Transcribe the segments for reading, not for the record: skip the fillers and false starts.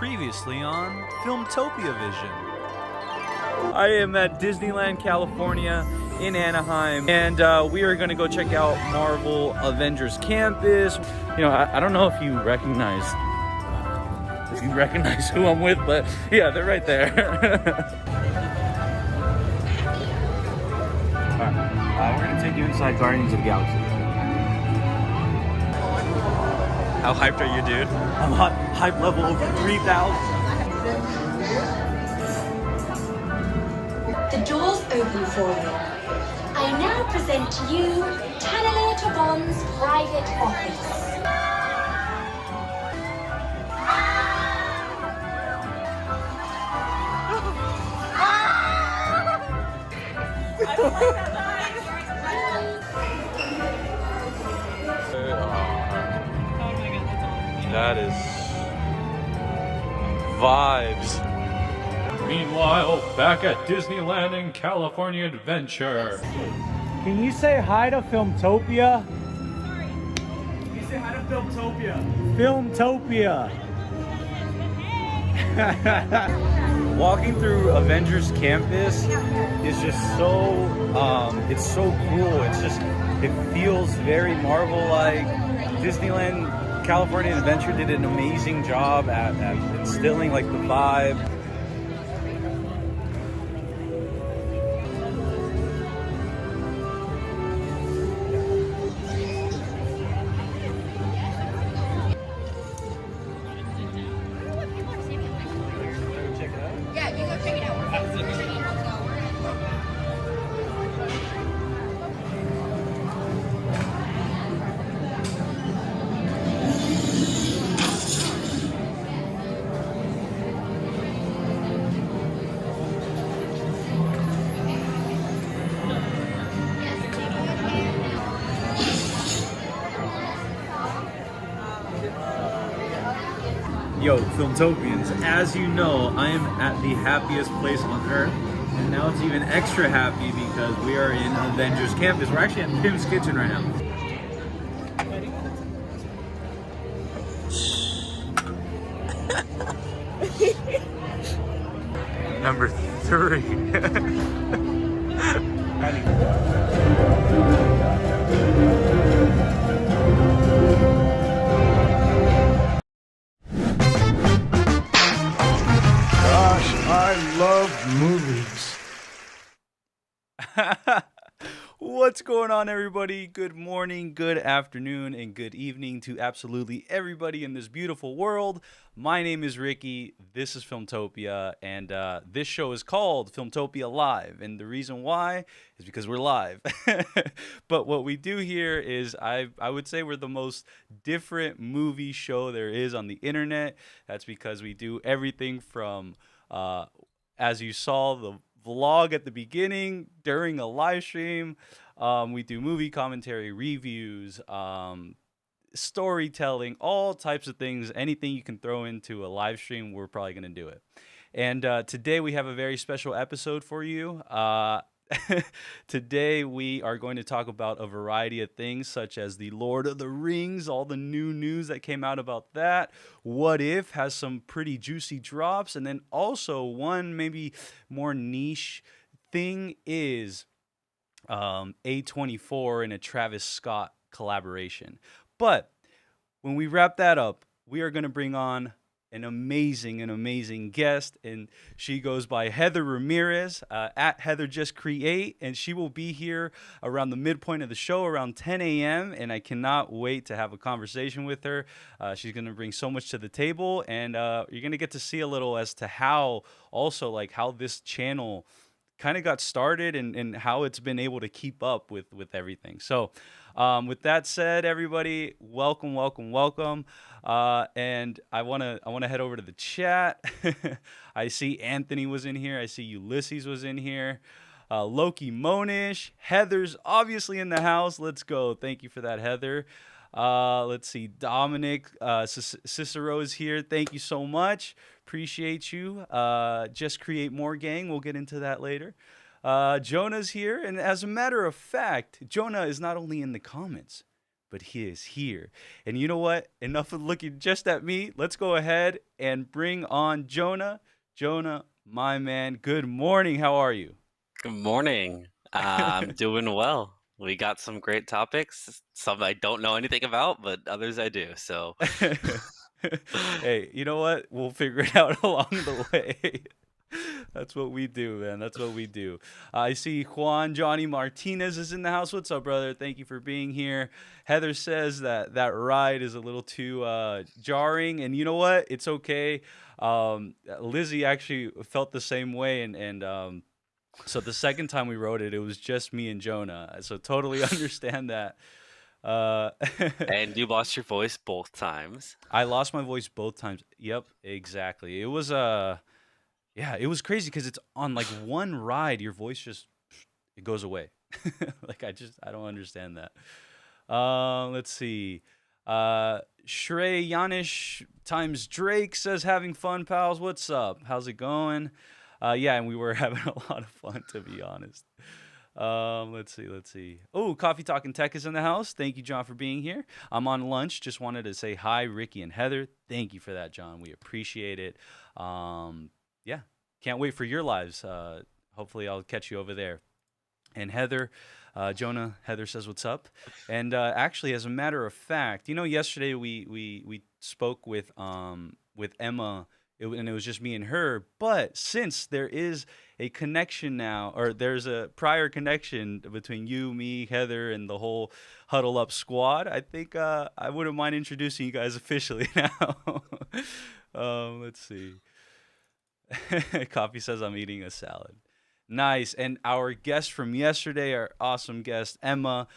Previously on Filmtopia Vision. I am at Disneyland, California in Anaheim, and we are going to go check out Marvel Avengers Campus. You know, I don't know if you recognize who I'm with, but yeah, they're right there. Alright, we're going to take you inside Guardians of the Galaxy. How hyped are you, dude? I'm hot, hype level over 3,000. The door's open for you. I now present to you Tanale Tavon's private office. That is vibes. Meanwhile, back at Disneyland in California Adventure. Can you say hi to Filmtopia? Sorry. Can you say hi to Filmtopia? Filmtopia. Walking through Avengers Campus is just so, it's so cool. It feels very Marvel-like. Disneyland California Adventure did an amazing job at instilling like the vibe. Yo, Filmtopians, as you know, I am at the happiest place on earth, and now it's even extra happy because we are in Avengers Campus. We're actually at Tim's Kitchen right now. Number 3. I love movies. What's going on, everybody? Good morning, good afternoon, and good evening to absolutely everybody in this beautiful world. My name is Ricky. This is Filmtopia, and this show is called Filmtopia Live. And the reason why is because we're live. But what we do here is I would say we're the most different movie show there is on the internet. That's because we do everything from as you saw the vlog at the beginning, during a live stream, we do movie commentary, reviews, storytelling, all types of things. Anything you can throw into a live stream, we're probably going to do it. And today we have a very special episode for you. Today we are going to talk about a variety of things, such as the Lord of the Rings, all the new news that came out about that. What If has some pretty juicy drops, and then also one maybe more niche thing is A24 and a Travis Scott collaboration. But when we wrap that up, we are going to bring on an amazing guest, and she goes by Heather Ramirez, at Heather Just Create, and she will be here around the midpoint of the show, around 10 a.m., and I cannot wait to have a conversation with her. She's going to bring so much to the table, and you're going to get to see a little as to how, also, like, how this channel kind of got started and how it's been able to keep up with everything. So with that said, everybody, welcome. And I want to head over to the chat. I see Anthony was in here. I see Ulysses was in here. Loki Monish. Heather's obviously in the house. Let's go. Thank you for that, Heather. Let's see. Dominic Cicero is here. Thank you so much. Appreciate you. Just Create More Gang. We'll get into that later. Jonah's here. And as a matter of fact, Jonah is not only in the comments, but he is here. And you know what? Enough of looking just at me. Let's go ahead and bring on Jonah. Jonah, my man, good morning. How are you? Good morning. I'm doing well. We got some great topics. Some I don't know anything about, but others I do. So, Hey, you know what? We'll figure it out along the way. That's what we do, man. That's what we do. I see Juan Johnny Martinez is in the house. What's up, brother? Thank you for being here. Heather says that ride is a little too jarring, and you know what? It's okay. Lizzie actually felt the same way, and so the second time we wrote it, it was just me and Jonah. So totally understand that. Uh, and you lost your voice both times. I lost my voice both times. Yep, exactly. It was yeah, it was crazy because it's on like one ride, your voice just it goes away. Like I don't understand that. Let's see. Shrey Yanish times Drake says having fun, pals. What's up? How's it going? Yeah, and we were having a lot of fun, to be honest. Let's see. Oh, Coffee Talking Tech is in the house. Thank you, John, for being here. I'm on lunch. Just wanted to say hi, Ricky and Heather. Thank you for that, John. We appreciate it. Yeah, can't wait for your lives. Hopefully, I'll catch you over there. And Heather, Jonah, Heather says, "What's up?" And actually, as a matter of fact, yesterday we spoke with Emma. And it was just me and her. But since there is a connection now, or there's a prior connection between you, me, Heather, and the whole Huddle Up squad, I think I wouldn't mind introducing you guys officially now. Let's see. Coffee says I'm eating a salad. Nice. And our guest from yesterday, our awesome guest, Emma,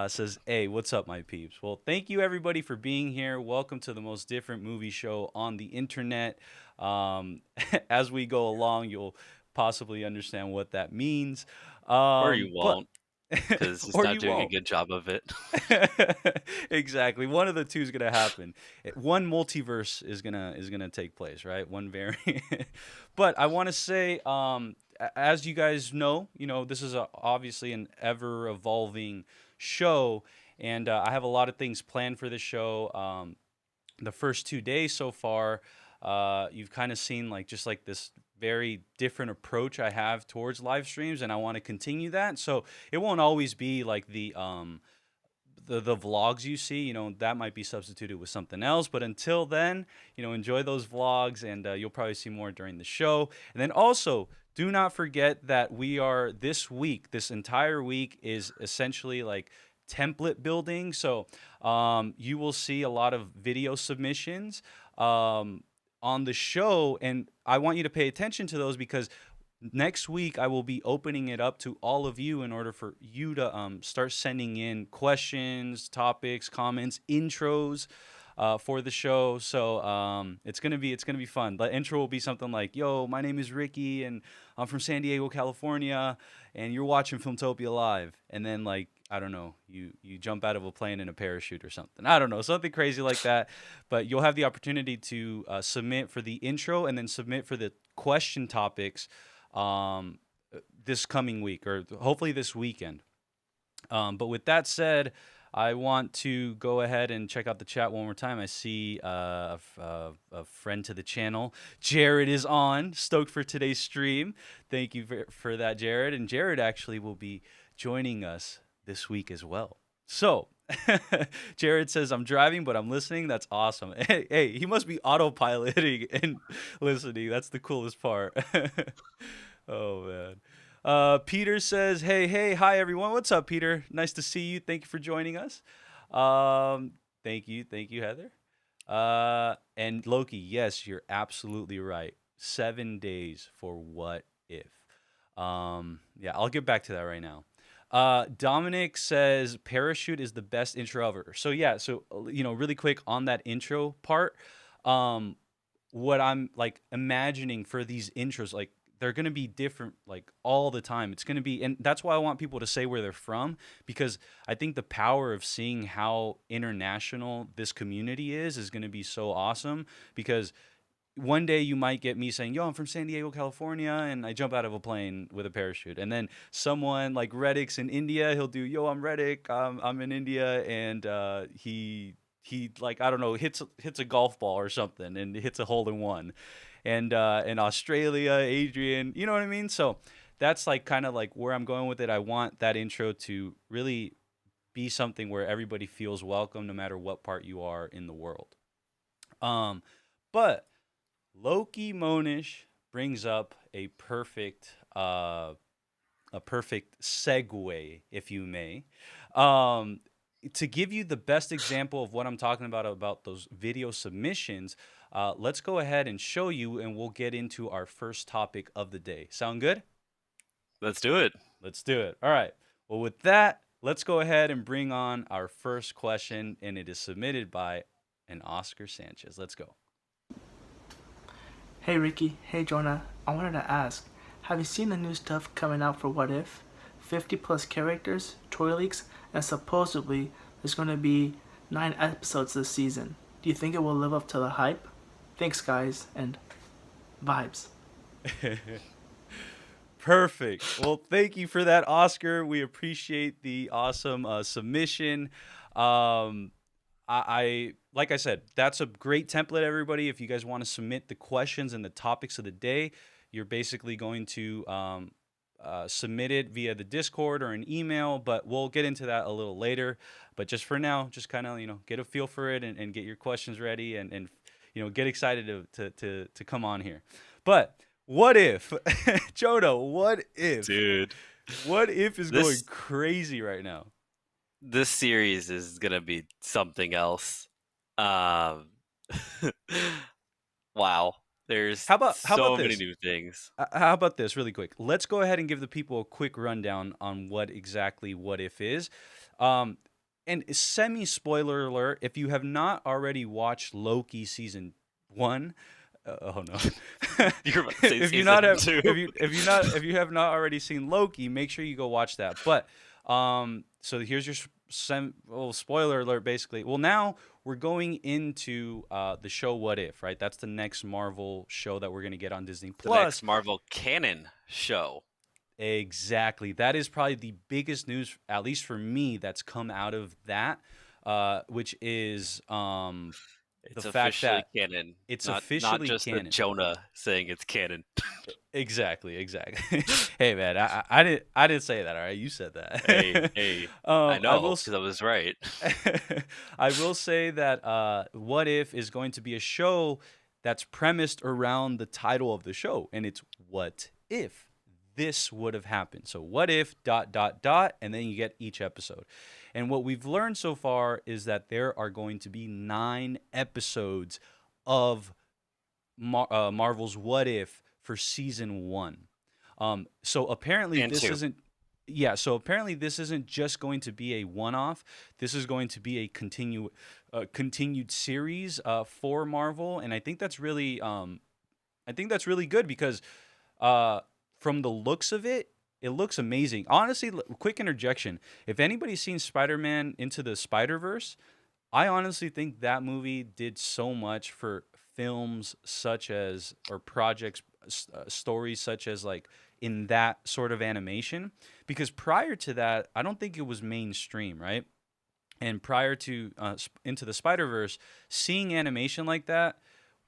says, "Hey, what's up, my peeps?" Well, thank you, everybody, for being here. Welcome to the most different movie show on the internet. As we go along, you'll possibly understand what that means. Or you won't, because it's or not you doing a won't. good job of it. Exactly. One of the two is gonna happen. One multiverse is gonna take place, right? One variant. But I want to say, as you guys know, this is obviously an ever evolving show, and I have a lot of things planned for the show. The first 2 days so far, you've kind of seen just like this very different approach I have towards live streams, and I want to continue that. So it won't always be like the vlogs you see, that might be substituted with something else. But until then, enjoy those vlogs, and you'll probably see more during the show. And then also, do not forget that we are this entire week is essentially like template building. So you will see a lot of video submissions on the show, and I want you to pay attention to those because next week I will be opening it up to all of you in order for you to start sending in questions, topics, comments, intros for the show. So it's gonna be fun. The intro will be something like, "Yo, my name is Ricky, and I'm from San Diego, California, and you're watching Filmtopia live." And then I don't know, you jump out of a plane in a parachute or something. I don't know, something crazy like that. But you'll have the opportunity to submit for the intro and then submit for the question topics this coming week, or hopefully this weekend. But with that said, I want to go ahead and check out the chat one more time. I see a friend to the channel. Jared is on. Stoked for today's stream. Thank you for that, Jared. And Jared actually will be joining us this week as well. So Jared says, "I'm driving, but I'm listening." That's awesome. Hey, he must be autopiloting and listening. That's the coolest part. Oh, man. Peter says, hey, hi, everyone. What's up, Peter? Nice to see you. Thank you for joining us. Thank you, Heather. And Loki, yes, you're absolutely right. 7 days for What If. Yeah, I'll get back to that right now. Dominic says parachute is the best intro ever. So yeah, really quick on that intro part, what I'm imagining for these intros, they're going to be different all the time. It's going to be, and that's why I want people to say where they're from, because I think the power of seeing how international this community is going to be so awesome, because one day you might get me saying, "Yo, I'm from San Diego, California," and I jump out of a plane with a parachute. And then someone like Reddick's in India, he'll do, "Yo, I'm Reddick. I'm in India," and he like I don't know hits a golf ball or something and hits a hole in one. And in Australia, Adrian, you know what I mean? So that's like kind of like where I'm going with it. I want that intro to really be something where everybody feels welcome, no matter what part you are in the world. Um, but Loki Monish brings up a perfect segue, if you may, um, to give you the best example of what I'm talking about those video submissions. Let's go ahead and show you, and we'll get into our first topic of the day. Sound good? Let's do it. Let's do it. All right. Well, with that, let's go ahead and bring on our first question, and it is submitted by an Oscar Sanchez. Let's go. Hey Ricky, hey Jonah, I wanted to ask, have you seen the new stuff coming out for What If? 50 plus characters, toy leaks, and supposedly there's going to be 9 episodes this season. Do you think it will live up to the hype? Thanks guys, and vibes. Perfect. Well, thank you for that, Oscar. We appreciate the awesome submission. I like I said, that's a great template, everybody. If you guys want to submit the questions and the topics of the day, you're basically going to submit it via the Discord or an email, but we'll get into that a little later. But just for now, just kind of, get a feel for it and get your questions ready and get excited to come on here. But what if, Jodo, what if? Dude. What if is going crazy right now? This series is gonna be something else. Wow. There's How about so many this? new things. How about this really quick? Let's go ahead and give the people a quick rundown on what exactly What If is. And semi-spoiler alert, if you have not already watched Loki season 1, oh no. You're about to say if you season not have, two. if you have not already seen Loki, make sure you go watch that. But so here's your spoiler alert, basically. Well, now we're going into the show What If, right? That's the next Marvel show that we're gonna get on Disney The Plus. next Marvel canon show. Exactly. That is probably the biggest news, at least for me, that's come out of that, which is It's the fact officially that canon. it's not officially just canon. the Jonah saying it's canon. Exactly. Hey man, I didn't say that. All right, you said that. Hey, I know because I was right. I will say that What If is going to be a show that's premised around the title of the show, and it's What If this would have happened. So what if ... and then you get each episode. And what we've learned so far is that there are going to be 9 episodes of Marvel's What If for season 1. So apparently And this 2. isn't. Yeah, so apparently this isn't just going to be a one-off. This is going to be a continued series for Marvel, and I think that's really good because from the looks of it, it looks amazing. Honestly, quick interjection: if anybody's seen Spider-Man Into the Spider-Verse, I honestly think that movie did so much for films such as, or projects, stories such as like in that sort of animation, because prior to that, I don't think it was mainstream, right? And prior to Into the Spider-Verse, seeing animation like that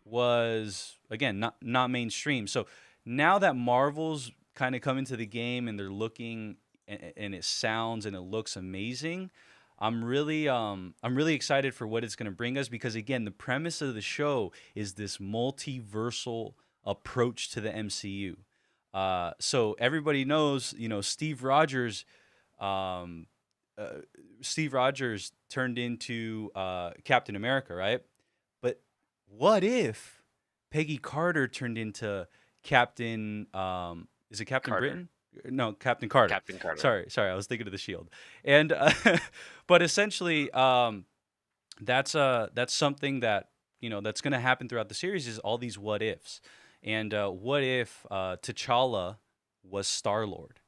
was, again, not mainstream. So now that Marvel's kind of come into the game and they're looking, and it sounds and it looks amazing, I'm really excited for what it's going to bring us, because again, the premise of the show is this multiversal approach to the MCU. So everybody knows, Steve Rogers turned into Captain America, right? But what if Peggy Carter turned into Captain? Is it Captain Carter. Britain? No, Captain Carter. Captain Carter. Sorry, I was thinking of the Shield. And but essentially, that's something that that's going to happen throughout the series, is all these what ifs. And what if T'Challa was Star-Lord?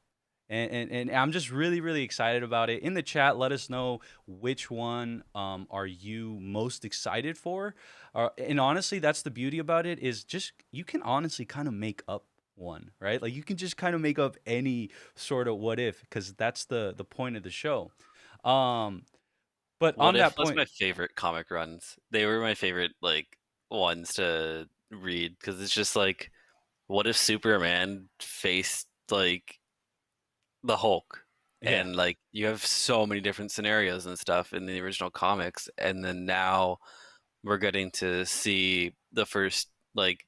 And I'm just really really excited about it. In the chat, let us know which one are you most excited for. And honestly, that's the beauty about it, is just you can honestly kind of make up one, right? Like you can just kind of make up any sort of what if, because that's the point of the show. Um, but What on that If was point, my favorite comic runs. They were my favorite like ones to read because it's just like, what if Superman faced like the Hulk? yeah. And like you have so many different scenarios and stuff in the original comics, and then now we're getting to see the first like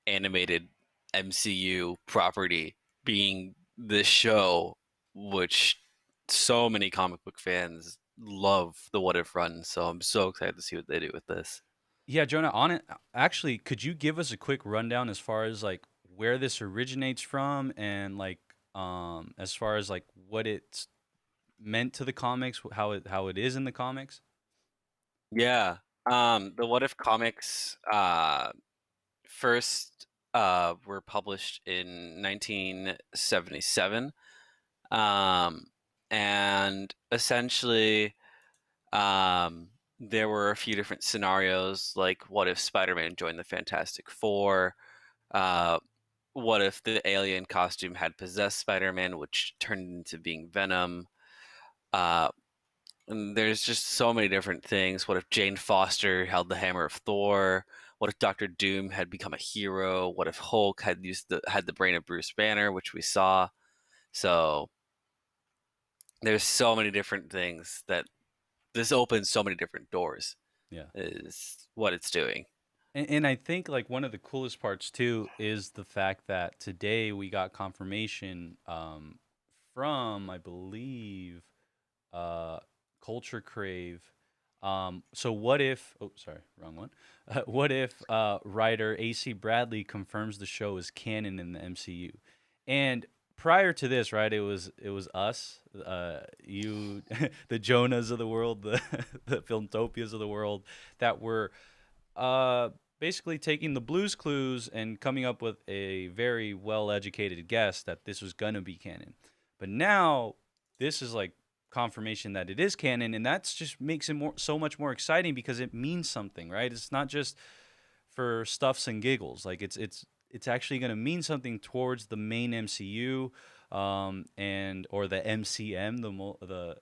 animated MCU property being this show, which so many comic book fans love the What If run. So I'm so excited to see what they do with this. Yeah, Jonah, on it, actually, could you give us a quick rundown as far as like where this originates from, and like as far as like what it's meant to the comics, how it is in the comics? Yeah. The What If comics first were published in 1977. Um, and essentially there were a few different scenarios, like what if Spider-Man joined the Fantastic Four? Uh, what if the alien costume had possessed Spider-Man, which turned into being Venom? Uh, and there's just so many different things. What if Jane Foster held the hammer of Thor? What if Doctor Doom had become a hero? What if Hulk had the brain of Bruce Banner, which we saw? So there's so many different things that this opens so many different doors Yeah. is what it's doing. And I think like one of the coolest parts too is the fact that today we got confirmation from, I believe, uh, Culture Crave. So what if? Oh, sorry, wrong one. What if writer AC Bradley confirms the show is canon in the MCU? And prior to this, right, it was us, you, the Jonahs of the world, the Filmtopias of the world, that were uh, basically taking the Blues Clues and coming up with a very well educated guess that this was gonna be canon. But now this is like confirmation that it is canon, and that's just makes it so much more exciting because it means something, right? It's not just for stuffs and giggles. Like it's actually going to mean something towards the main MCU, and or the MCM, the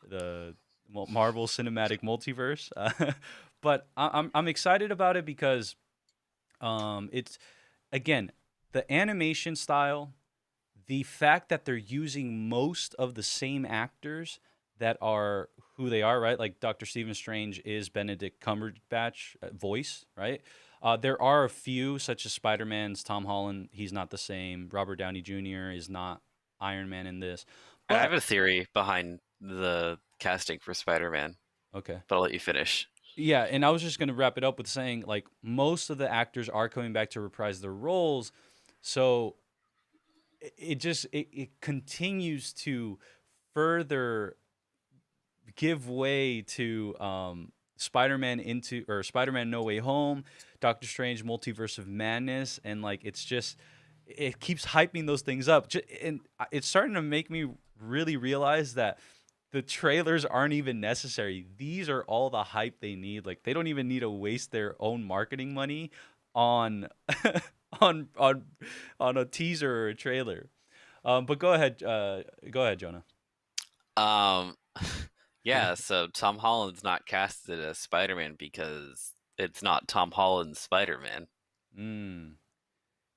the Marvel Cinematic Multiverse. But I'm excited about it because it's, again, the animation style, the fact that they're using most of the same actors that are who they are, right? Like Dr. Stephen Strange is Benedict Cumberbatch voice, right? There are a few, such as Spider-Man's Tom Holland. He's not the same. Robert Downey Jr. is not Iron Man in this. I have But, a theory behind the casting for Spider-Man, okay. but I'll let you finish. Yeah, and I was just going to wrap it up with saying, like, most of the actors are coming back to reprise their roles. So it continues to further give way to Spider-Man No Way Home, Doctor Strange Multiverse of Madness, and like it's just it keeps hyping those things up. And it's starting to make me really realize that the trailers aren't even necessary. These are all the hype they need. Like they don't even need to waste their own marketing money on on on on a teaser or a trailer. But go ahead, Jonah. Um, yeah, so Tom Holland's not casted as Spider-Man because it's not Tom Holland's Spider-Man. Mm.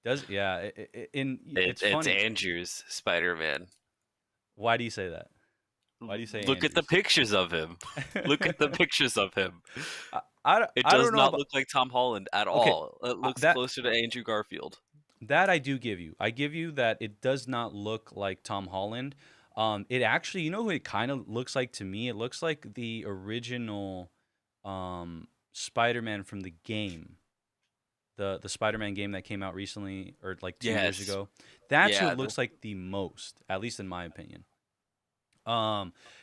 Does yeah? It's It's funny. Andrew's Spider-Man. Why do you say that? Why do you say Look at the Andrews? pictures of him. Look at the pictures of him. It I does don't know not about look like Tom Holland at okay, all. It looks that closer to Andrew Garfield. that I do give you. I give you that it does not look like Tom Holland. It actually, you know who it kind of looks like to me? It looks like the original Spider-Man from the game. The Spider-Man game that came out recently or like 2 years Yes. ago. That's who Yeah. it looks like the most, at least in my opinion.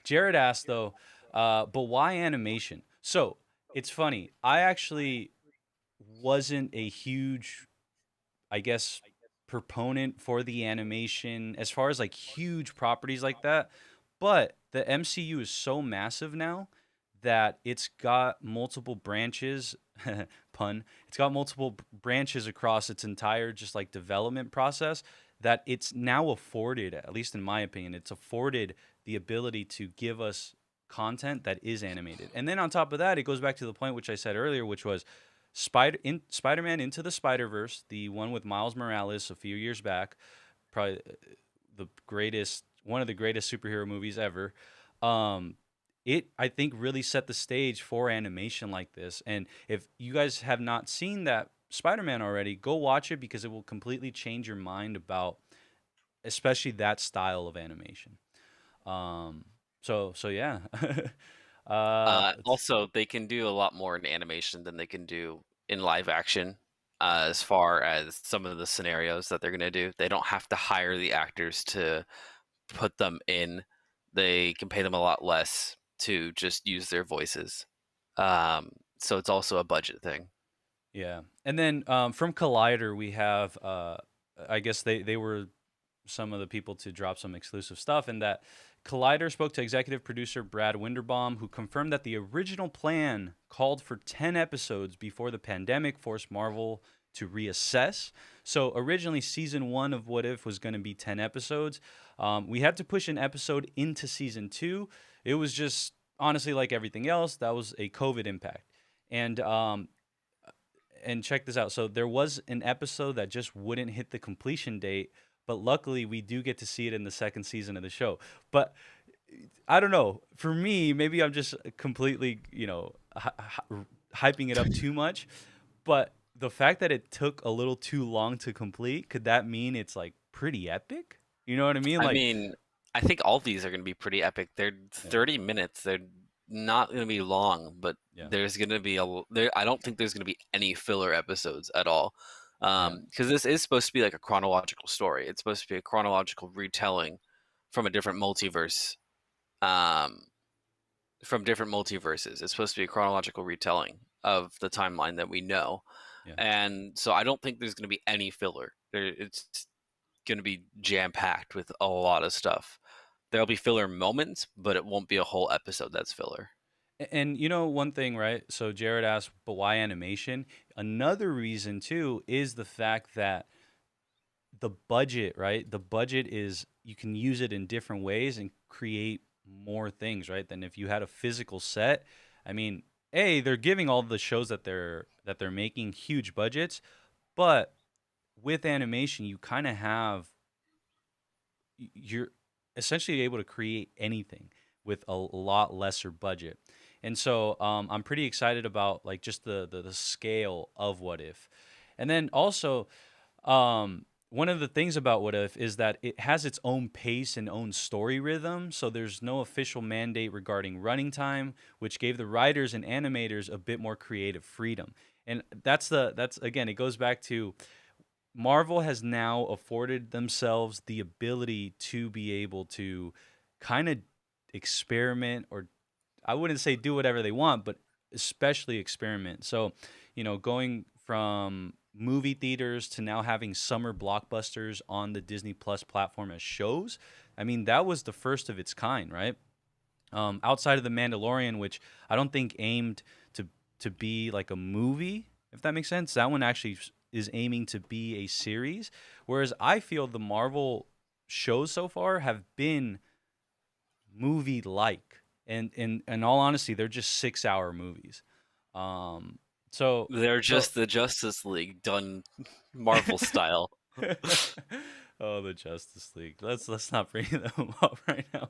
Jared asked though, but why animation? So it's funny. I actually wasn't a huge, I guess, proponent for the animation as far as like huge properties like that. But the MCU is so massive now that it's got multiple branches, pun, it's got multiple branches across its entire just like development process, that it's now afforded, at least in my opinion, it's afforded the ability to give us content that is animated. And then on top of that, it goes back to the point which I said earlier, which was Spider-Man Into the Spider-Verse, the one with Miles Morales a few years back, probably the greatest, one of the greatest superhero movies ever. It, I think, really set the stage for animation like this. And if you guys have not seen that Spider-Man already, go watch it because it will completely change your mind about especially that style of animation. So yeah. Also, they can do a lot more in animation than they can do in live action. As far as some of the scenarios that they're going to do, they don't have to hire the actors to put them in. They can pay them a lot less to just use their voices. So it's also a budget thing. Yeah. And then from Collider, we have, I guess they were some of the people to drop some exclusive stuff, and that Collider spoke to executive producer Brad Winderbaum, who confirmed that the original plan called for 10 episodes before the pandemic forced Marvel to reassess. So originally, season 1 of What If was going to be 10 episodes. We had to push an episode into season 2. It was just, honestly, like everything else, that was a COVID impact. And check this out. So there was an episode that just wouldn't hit the completion date, but luckily we do get to see it in the second season of the show. But I don't know. For me, maybe I'm just completely, hyping it up too much. But the fact that it took a little too long to complete, could that mean it's like pretty epic? You know what I mean? I Like, mean, I think all these are going to be pretty epic. They're 30 minutes. They're not going to be long, but yeah, there's going to be I don't think there's going to be any filler episodes at all. yeah, Because this is supposed to be like a chronological story. It's supposed to be a chronological retelling from a different multiverse. From different multiverses. It's supposed to be a chronological retelling of the timeline that we know. yeah. And so I don't think there's going to be any filler. It's going to be jam-packed with a lot of stuff. There'll be filler moments, but it won't be a whole episode that's filler. And one thing, right? So Jared asked, but why animation? Another reason too is the fact that the budget, right? The budget is, you can use it in different ways and create more things, right? Than if you had a physical set. I mean, they're giving all the shows that they're making huge budgets, but with animation, you kind of have, you're essentially able to create anything with a lot lesser budget. And so I'm pretty excited about like just the scale of What If. And then also, one of the things about What If is that it has its own pace and own story rhythm. So there's no official mandate regarding running time, which gave the writers and animators a bit more creative freedom. And that's again, it goes back to Marvel has now afforded themselves the ability to be able to kind of experiment, or I wouldn't say do whatever they want, but especially experiment. So, going from movie theaters to now having summer blockbusters on the Disney Plus platform as shows, I mean, that was the first of its kind, right? Outside of The Mandalorian, which I don't think aimed to be like a movie, if that makes sense. That one actually is aiming to be a series, whereas I feel the Marvel shows so far have been movie-like. And in all honesty, they're just 6-hour movies. So They're just the Justice League done Marvel style. oh, the Justice League. Let's not bring them up right now.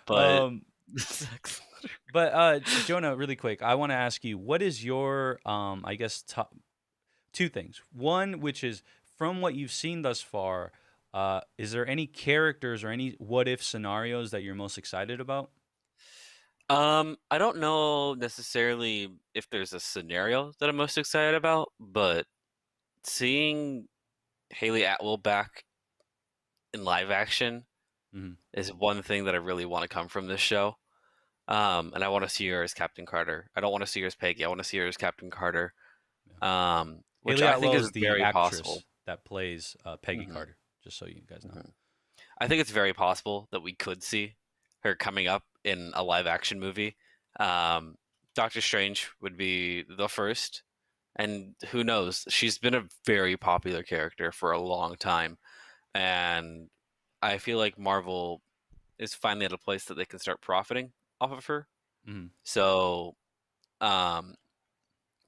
But But Jonah, really quick, I want to ask you, what is your I guess top two things. One, which is from what you've seen thus far, is there any characters or any what if scenarios that you're most excited about? I don't know necessarily if there's a scenario that I'm most excited about, but seeing Haley Atwell back in live action Mhm. is one thing that I really want to come from this show. And I want to see her as Captain Carter. I don't want to see her as Peggy. I want to see her as Captain Carter. Which Haley I think Atwell is is the very actress. possible. that plays Peggy Hmm. Carter. Just so you guys know. Hmm. I think it's very possible that we could see her coming up in a live action movie. Um, Doctor Strange would be the first, and who knows? She's been a very popular character for a long time, and I feel like Marvel is finally at a place that they can start profiting off of her. Hmm. So, um,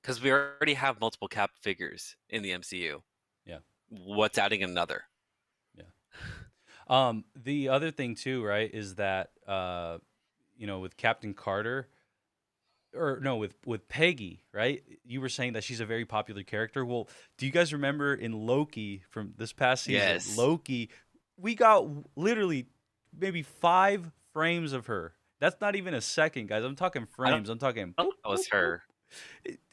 because we already have multiple Cap figures in the MCU, Yeah, what's adding another? yeah. The other thing too, right, is that with Captain Carter, or no, with Peggy, right? You were saying that she's a very popular character. Well, do you guys remember in Loki from this past season, Yes. Loki, we got literally maybe 5 frames of her. That's not even a second, guys. I'm talking I don't frames. I'm talking know boop, if that was boop, boop. her.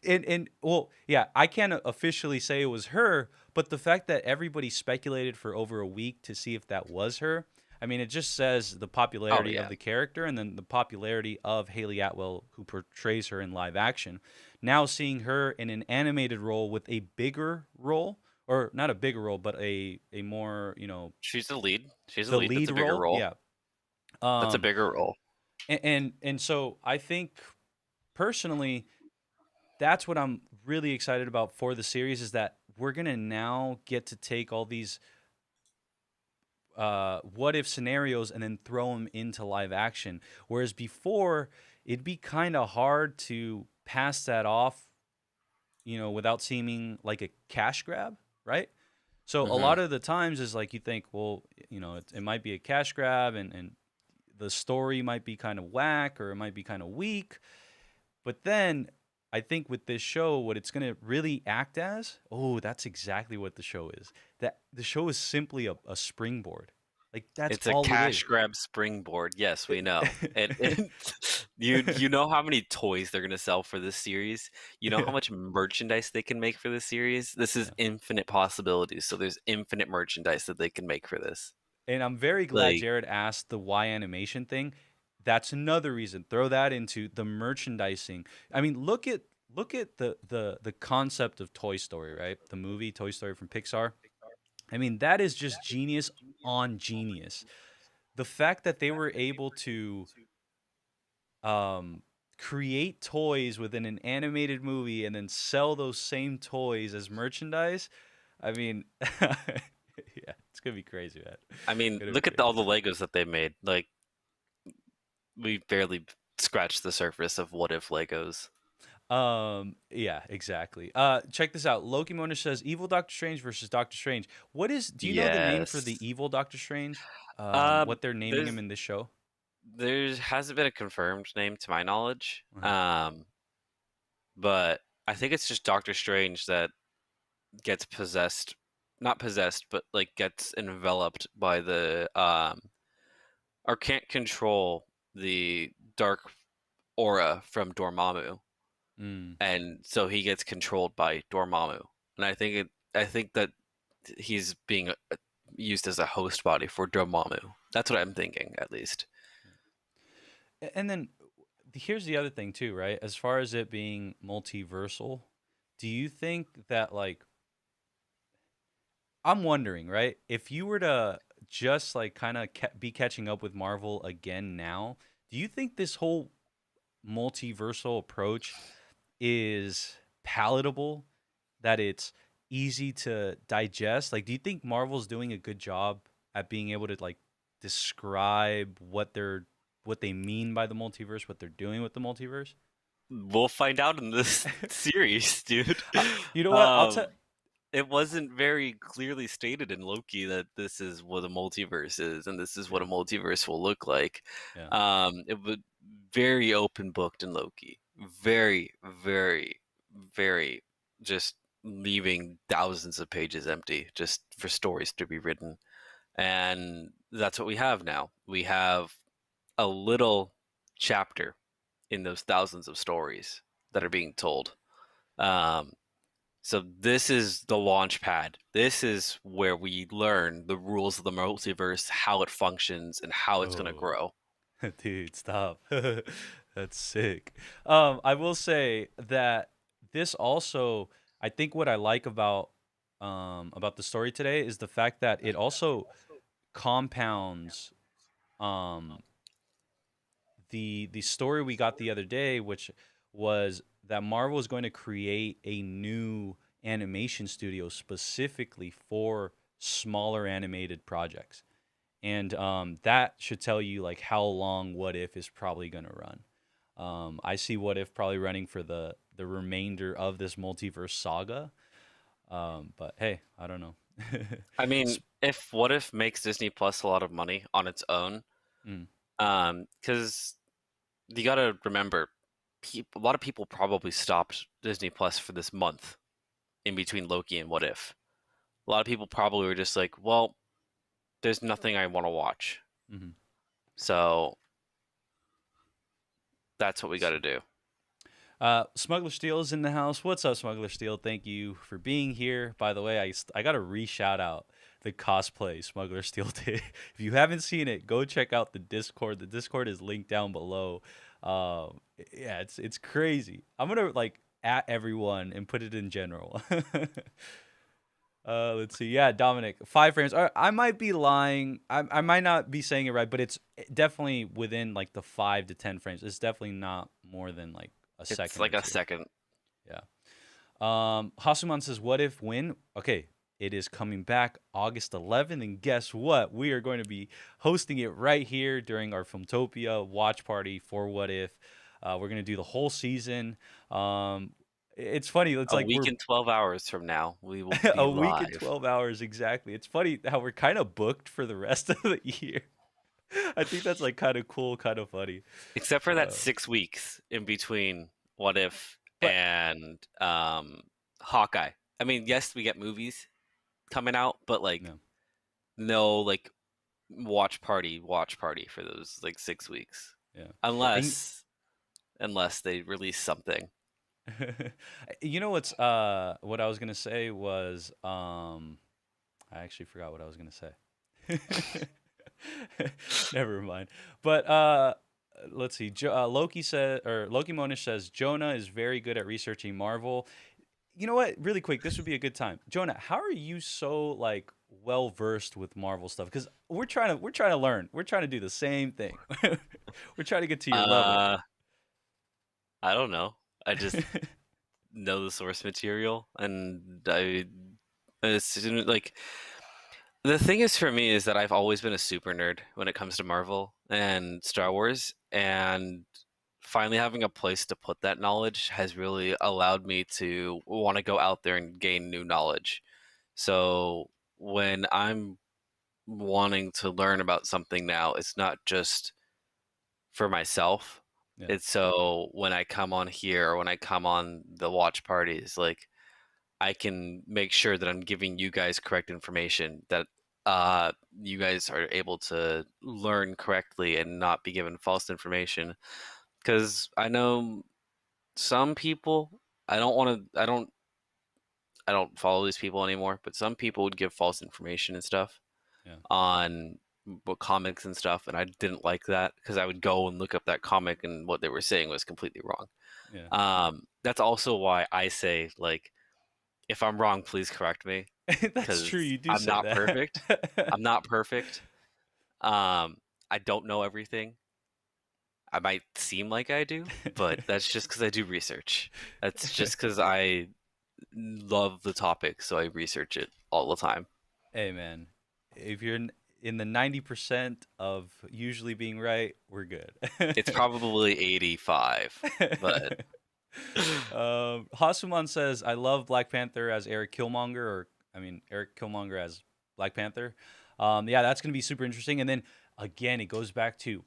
And well, yeah, I can't officially say it was her, but the fact that everybody speculated for over a week to see if that was her, I mean, it just says the Oh popularity of yeah. the character and then the popularity of Haley Atwell, who portrays her in live action. Now seeing her in an animated role with a bigger role, or not a bigger role, but a more, She's the lead. She's the the lead. That's lead a bigger role, role. yeah. That's a Um, bigger role. and so I think personally that's what I'm really excited about for the series is that we're gonna now get to take all these what if scenarios and then throw them into live action. Whereas before, it'd be kind of hard to pass that off, without seeming like a cash grab, right? So a Hmm. lot of the times is like you think, well, it might be a cash grab and the story might be kind of whack or it might be kind of weak. But then I think with this show, what it's going to really act as, oh, that's exactly what the show is. That the show is simply a springboard. Like that's It's a all it cash is. grab springboard. Yes, we know. You know how many toys they're gonna sell for this series. You know how Yeah, much merchandise they can make for this series. This is yeah. infinite possibilities. So there's infinite merchandise that they can make for this. And I'm very glad Like, Jared asked the why animation thing. That's another reason. Throw that into the merchandising. I mean, look at the concept of Toy Story, right? The movie Toy Story from Pixar. I mean, that is just genius on genius. The fact that they were able to um, create toys within an animated movie and then sell those same toys as merchandise. I mean, yeah, it's gonna be crazy, man. I mean, Gonna be look at crazy. all the Legos that they made. Like, we barely scratched the surface of what if Legos. Yeah, exactly. Check this out. Loki Mona says Evil Doctor Strange versus Doctor Strange. Do you know the name for the Yes. evil Doctor Strange? Um, What they're naming him there's in this show? there hasn't been a confirmed name to my knowledge. Uh-huh. But I think it's just Doctor Strange that gets possessed, not possessed, but like gets enveloped by the or can't control the dark aura from Dormammu, Mm. and so he gets controlled by Dormammu. And I think that he's being used as a host body for Dormammu. That's what I'm thinking, at least. And then here's the other thing too, right? As far as it being multiversal, do you think that like I'm wondering, right? If you were to just like kind of be catching up with Marvel again now, do you think this whole multiversal approach is palatable, that it's easy to digest? Like, do you think Marvel's doing a good job at being able to like describe what they mean by the multiverse, what they're doing with the multiverse? We'll find out in this series, dude. You know what? I'll tell. Um, it wasn't very clearly stated in Loki that this is what a multiverse is and this is what Yeah, a multiverse will look like. yeah. It was very open booked in Loki. Very, very, very just leaving thousands of pages empty just for stories to be written. And that's what we have now. We have a little chapter in those thousands of stories that are being told. Um, so this is the launch pad. This is where we learn the rules of the multiverse, how it functions, and how it's going to Oh, grow. dude, stop. That's sick. I will say that this also, I think what I like about about the story today is the fact that it also compounds um the story we got the other day, which was that Marvel is going to create a new animation studio specifically for smaller animated projects, and that should tell you like how long What If is probably going to run. I see What If probably running for the remainder of this multiverse saga. But hey, I don't know. I mean, S- if What If makes Disney Plus a lot of money on its own, mm, because you got to remember, a lot of people probably stopped Disney Plus for this month in between Loki and What If. A lot of people probably were just like, well, there's nothing I want to watch. mhm. So that's what we got to do. Smuggler Steel is in the house. What's up, Smuggler Steel? Thank you for being here. By the way, I got to re-shout out the cosplay Smuggler Steel did. If you haven't seen it, go check out the Discord. The Discord is linked down below. Yeah, it's crazy. I'm gonna like at everyone and put it in general. Let's see. Yeah, Dominic, 5 frames. I might be lying. I might not be saying it right, but it's definitely within like the 5 to 10 frames. It's definitely not more than like a It's second or like a two. second. Yeah. Hasuman says, "What if win?" Okay, it is coming back August 11th, and guess what? We are going to be hosting it right here during our Filmtopia watch party for What If. We're gonna do the whole season. It's funny. It's A like week we're and 12 hours from now, we will be a week and live. 12 hours exactly. It's funny how we're kind of booked for the rest of the year. I think that's like kind of cool, kind of funny. Except for that Uh, 6 weeks in between What If but and Hawkeye. I mean, yes, we get movies coming out, but like no, no like watch party for those like 6 weeks. yeah. And Unless they release something. you know what I was gonna say was I actually forgot what I was gonna say. Never mind. But let's see. Loki said, or Loki Monish says, Jonah is very good at researching Marvel. You know what? Really quick, this would be a good time. Jonah, how are you so like well versed with Marvel stuff? Because we're trying to learn. We're trying to do the same thing. We're trying to get to your level. Uh, I don't know. I just know the source material, and it's like the thing is for me is that I've always been a super nerd when it comes to Marvel and Star Wars, and finally having a place to put that knowledge has really allowed me to want to go out there and gain new knowledge. So when I'm wanting to learn about something now, it's not just for myself. Yeah. It's so when I come on here or when I come on the watch parties, like I can make sure that I'm giving you guys correct information, that you guys are able to learn correctly and not be given false information. Because I know some people, I don't follow these people anymore, but some people would give false information and stuff Yeah. on comics and stuff, and I didn't like that because I would go and look up that comic and what they were saying was completely wrong. Yeah. That's also why I say, like, if I'm wrong, please correct me That's true. because You do I'm say not that. perfect. I'm not perfect. I don't know everything. I might seem like I do, but that's just because I do research. That's just because I love the topic, so I research it all the time. Hey man, if you're in the 90% of usually being right, we're good. It's probably 85, but Hasuman says, "I love Black Panther as Eric Killmonger, or I mean Eric Killmonger as Black Panther." Yeah, that's gonna be super interesting. And then again, it goes back to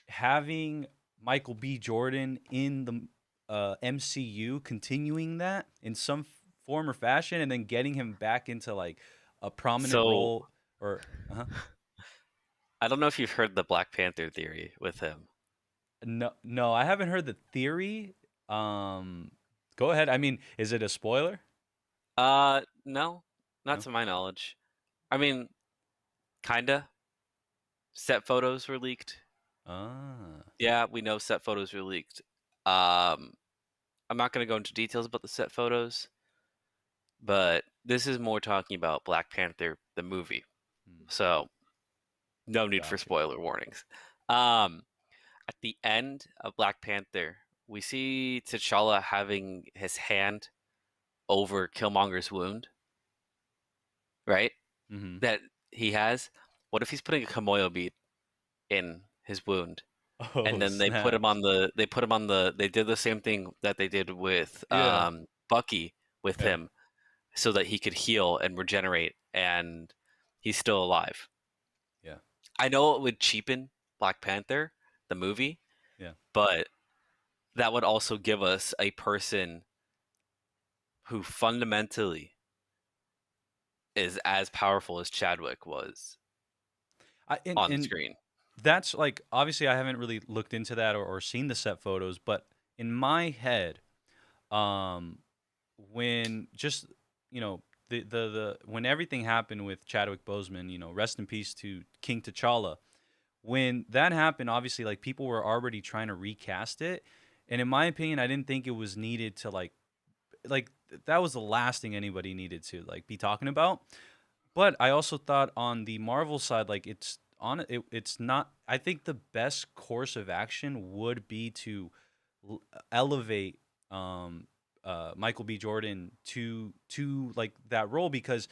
having Michael B. Jordan in the MCU, continuing that in some form or fashion, and then getting him back into like a prominent so role. Or I don't know if you've heard the Black Panther theory with him. no, no, I haven't heard the theory. Um, Go ahead. I mean, is it a spoiler? No, not No. to my knowledge. I mean, kinda. Set photos were leaked. Ah, Yeah, we know set photos were leaked. Um, I'm not gonna go into details about the set photos, but this is more talking about Black Panther the movie. Hmm, So no need for gotcha. spoiler warnings. Um, at the end of Black Panther, we see T'Challa having his hand over Killmonger's wound, right? Hmm. That he has. What if he's putting a Kamoyo bead in his wound? And Oh then snaps! they did the same thing that they did with Yeah, Bucky with yeah, him so that he could heal and regenerate and he's still alive. yeah, I know it would cheapen Black Panther, the movie, yeah. but that would also give us a person who fundamentally is as powerful as Chadwick was I on the and screen. that's like obviously I haven't really looked into that or seen the set photos, but in my head, um, when just the when everything happened with Chadwick Boseman, rest in peace to King T'Challa. When that happened, obviously like people were already trying to recast it, and in my opinion, I didn't think it was needed to like that was the last thing anybody needed to like be talking about. But I also thought on the Marvel side, like it's not. I think the best course of action would be to elevate Michael B. Jordan to like that role because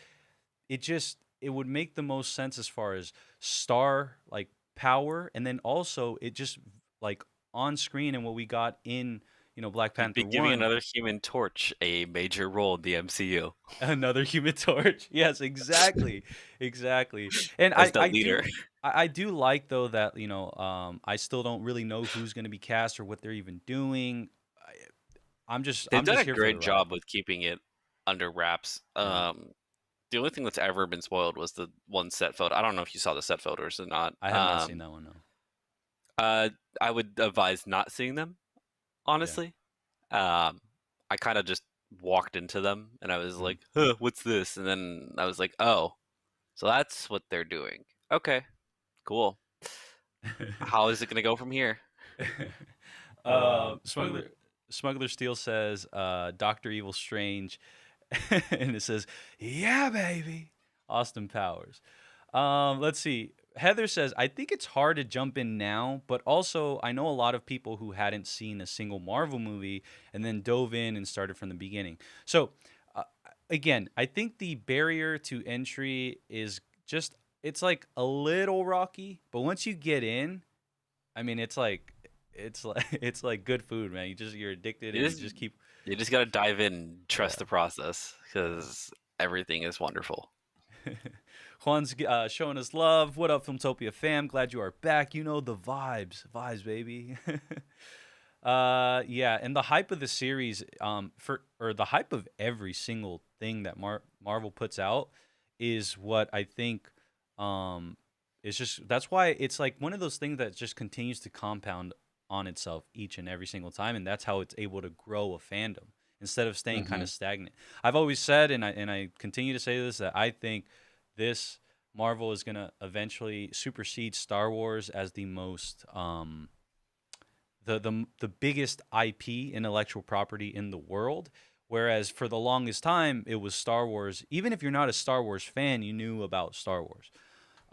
it would make the most sense as far as star like power, and then also it just like on screen and what we got in Black You'd be Panther giving one. another Human Torch a major role in the MCU Another Human Torch. Yes, exactly, exactly. And as I, the I leader. do, I do like though that I still don't really know who's going to be cast or what they're even doing. They've I'm done just a here for the great ride. job with keeping it under wraps. Yeah, The only thing that's ever been spoiled was the one set photo. I don't know if you saw the set photos or not. I have not seen that one though. Uh, I would advise not seeing them, Yeah. honestly. Um, I kind of just walked into them and I was Mhm. like, huh, what's this? And then I was like, oh, so that's what they're doing. Okay, cool. How is it going to go from here? Smuggler Smuggler Steel says Doctor Evil Strange, and it says, "Yeah, baby." Austin Powers. Let's see. Heather says, I think it's hard to jump in now, but also I know a lot of people who hadn't seen a single Marvel movie and then dove in and started from the beginning. So, uh, again, I think the barrier to entry is just, it's like a little rocky, but once you get in, I mean, it's like good food, man. You're addicted You and you just, just keep, you just got to dive in and trust yeah. the process Yeah. because everything is wonderful. Juan's showing us love. What up, Filmtopia fam? Glad you are back. You know the vibes, baby. Yeah, and the hype of the series, the hype of every single thing that Marvel puts out, is what I think, is just that's why it's like one of those things that just continues to compound on itself each and every single time, and that's how it's able to grow a fandom instead of staying kind Hmm. of stagnant. I've always said, and I continue to say this, that I think this Marvel is gonna eventually supersede Star Wars as the most the biggest IP, intellectual property, in the world. Whereas for the longest time it was Star Wars. Even if you're not a Star Wars fan, you knew about Star Wars.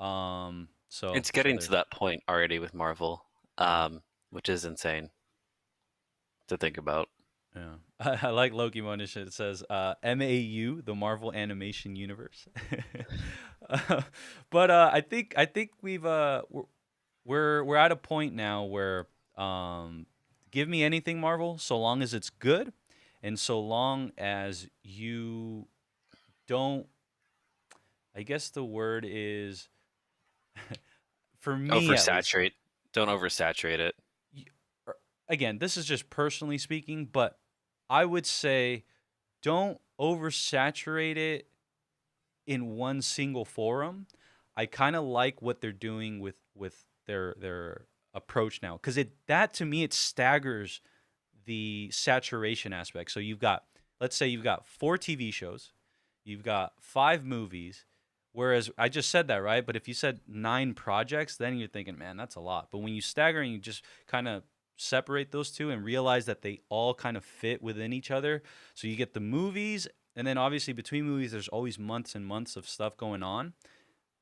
It's So getting to there's that point already with Marvel, yeah. which is insane to think about. Yeah, I like Loki Monish. It says MAU, the Marvel Animation Universe. uh, but I think we're at a point now where give me anything Marvel, so long as it's good, and so long as you don't. I guess the word is for me at least. Oversaturate. Don't oversaturate it. y- Again, this is just personally speaking, but I would say don't oversaturate it in one single forum. I kind of like what they're doing with their approach now, because it that to me it staggers the saturation aspect. So you've got, let's say you've got 4 TV shows, you've got 5 movies. Whereas I just said that, right? But if you said 9 projects, then you're thinking, man, that's a lot. But when you stagger and you just kind of separate those two and realize that they all kind of fit within each other, so you get the movies and then obviously between movies, there's always months and months of stuff going on,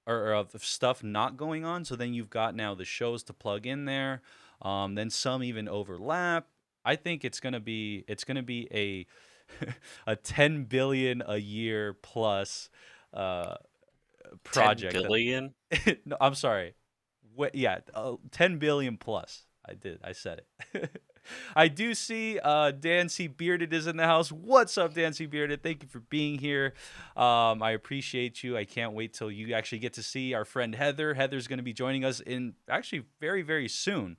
or of stuff not going on. So then you've got now the shows to plug in there. Then some even overlap. I think it's gonna be a a 10 billion a year plus uh, 10 project. billion? No, I'm sorry. Yeah, 10 billion plus. I said it. I do see Dan C. Bearded is in the house. What's up, Dan C. Bearded? Thank you for being here. I appreciate you. I can't wait till you actually get to see our friend Heather. Heather's going to be joining us in actually very, very soon.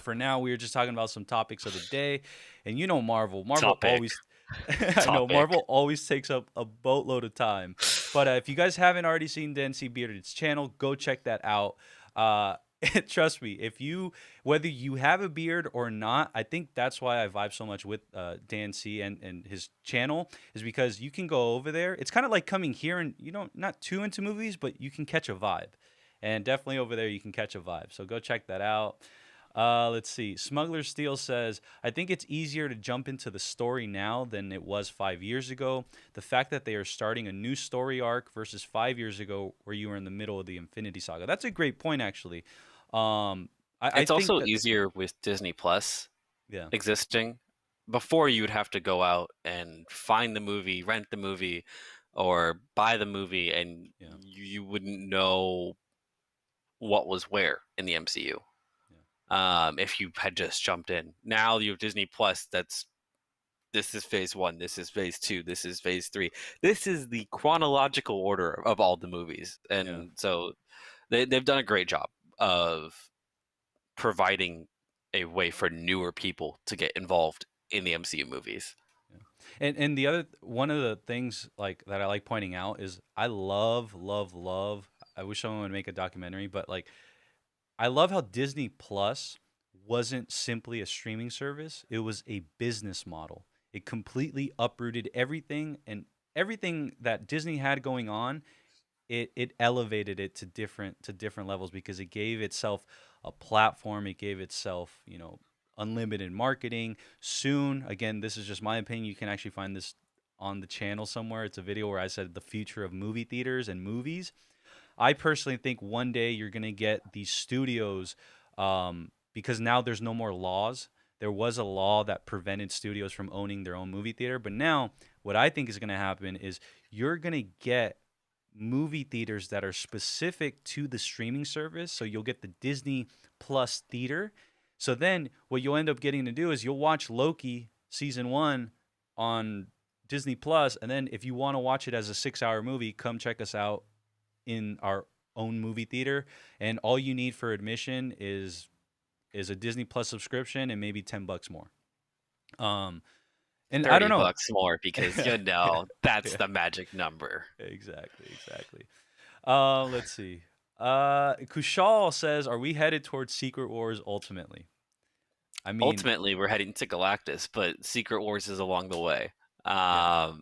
For now, we were just talking about some topics of the day, and you know Marvel. Marvel Topic. always, I know Topic. Marvel always takes up a boatload of time. But if you guys haven't already seen Dan C. Bearded's channel, go check that out. Uh, trust me, whether you have a beard or not, I think that's why I vibe so much with Dan C. and his channel, is because you can go over there. It's kind of like coming here, and you don't not too into movies, but you can catch a vibe, and definitely over there you can catch a vibe. So go check that out. Let's see. Smuggler Steel says, I think it's easier to jump into the story now than it was 5 years ago. The fact that they are starting a new story arc versus 5 years ago where you were in the middle of the Infinity Saga. That's a great point, actually. I It's think also that, easier with Disney Plus yeah, existing. Before, you would have to go out and find the movie, rent the movie, or buy the movie, and yeah, you wouldn't know what was where in the MCU. yeah, If you had just jumped in. Now you have Disney Plus. This is phase 1. This is phase 2. This is phase 3. This is the chronological order of all the movies, yeah. and so they've done a great job of providing a way for newer people to get involved in the MCU movies. Yeah. And the other one of the things like that I like pointing out is I love. I wish someone would make a documentary, but like I love how Disney Plus wasn't simply a streaming service, it was a business model. It completely uprooted everything, and everything that Disney had going on, it elevated it to different levels because it gave itself a platform, it gave itself, unlimited marketing. Soon, again, this is just my opinion, you can actually find this on the channel somewhere. It's a video where I said the future of movie theaters and movies. I personally think one day you're going to get these studios, because now there's no more laws. There was a law that prevented studios from owning their own movie theater. But now, what I think is going to happen is you're going to get movie theaters that are specific to the streaming service. So you'll get the Disney Plus theater. So then what you'll end up getting to do is you'll watch Loki season 1 on Disney Plus, and then if you want to watch it as a 6-hour movie, come check us out in our own movie theater, and all you need for admission is a Disney Plus subscription and maybe $10 more. And I don't 30 know. bucks more because that's Yeah, the magic number. exactly. Let's see. Kushal says, "Are we headed towards Secret Wars ultimately?" I mean, Ultimately, we're heading to Galactus, but Secret Wars is along the way. yeah.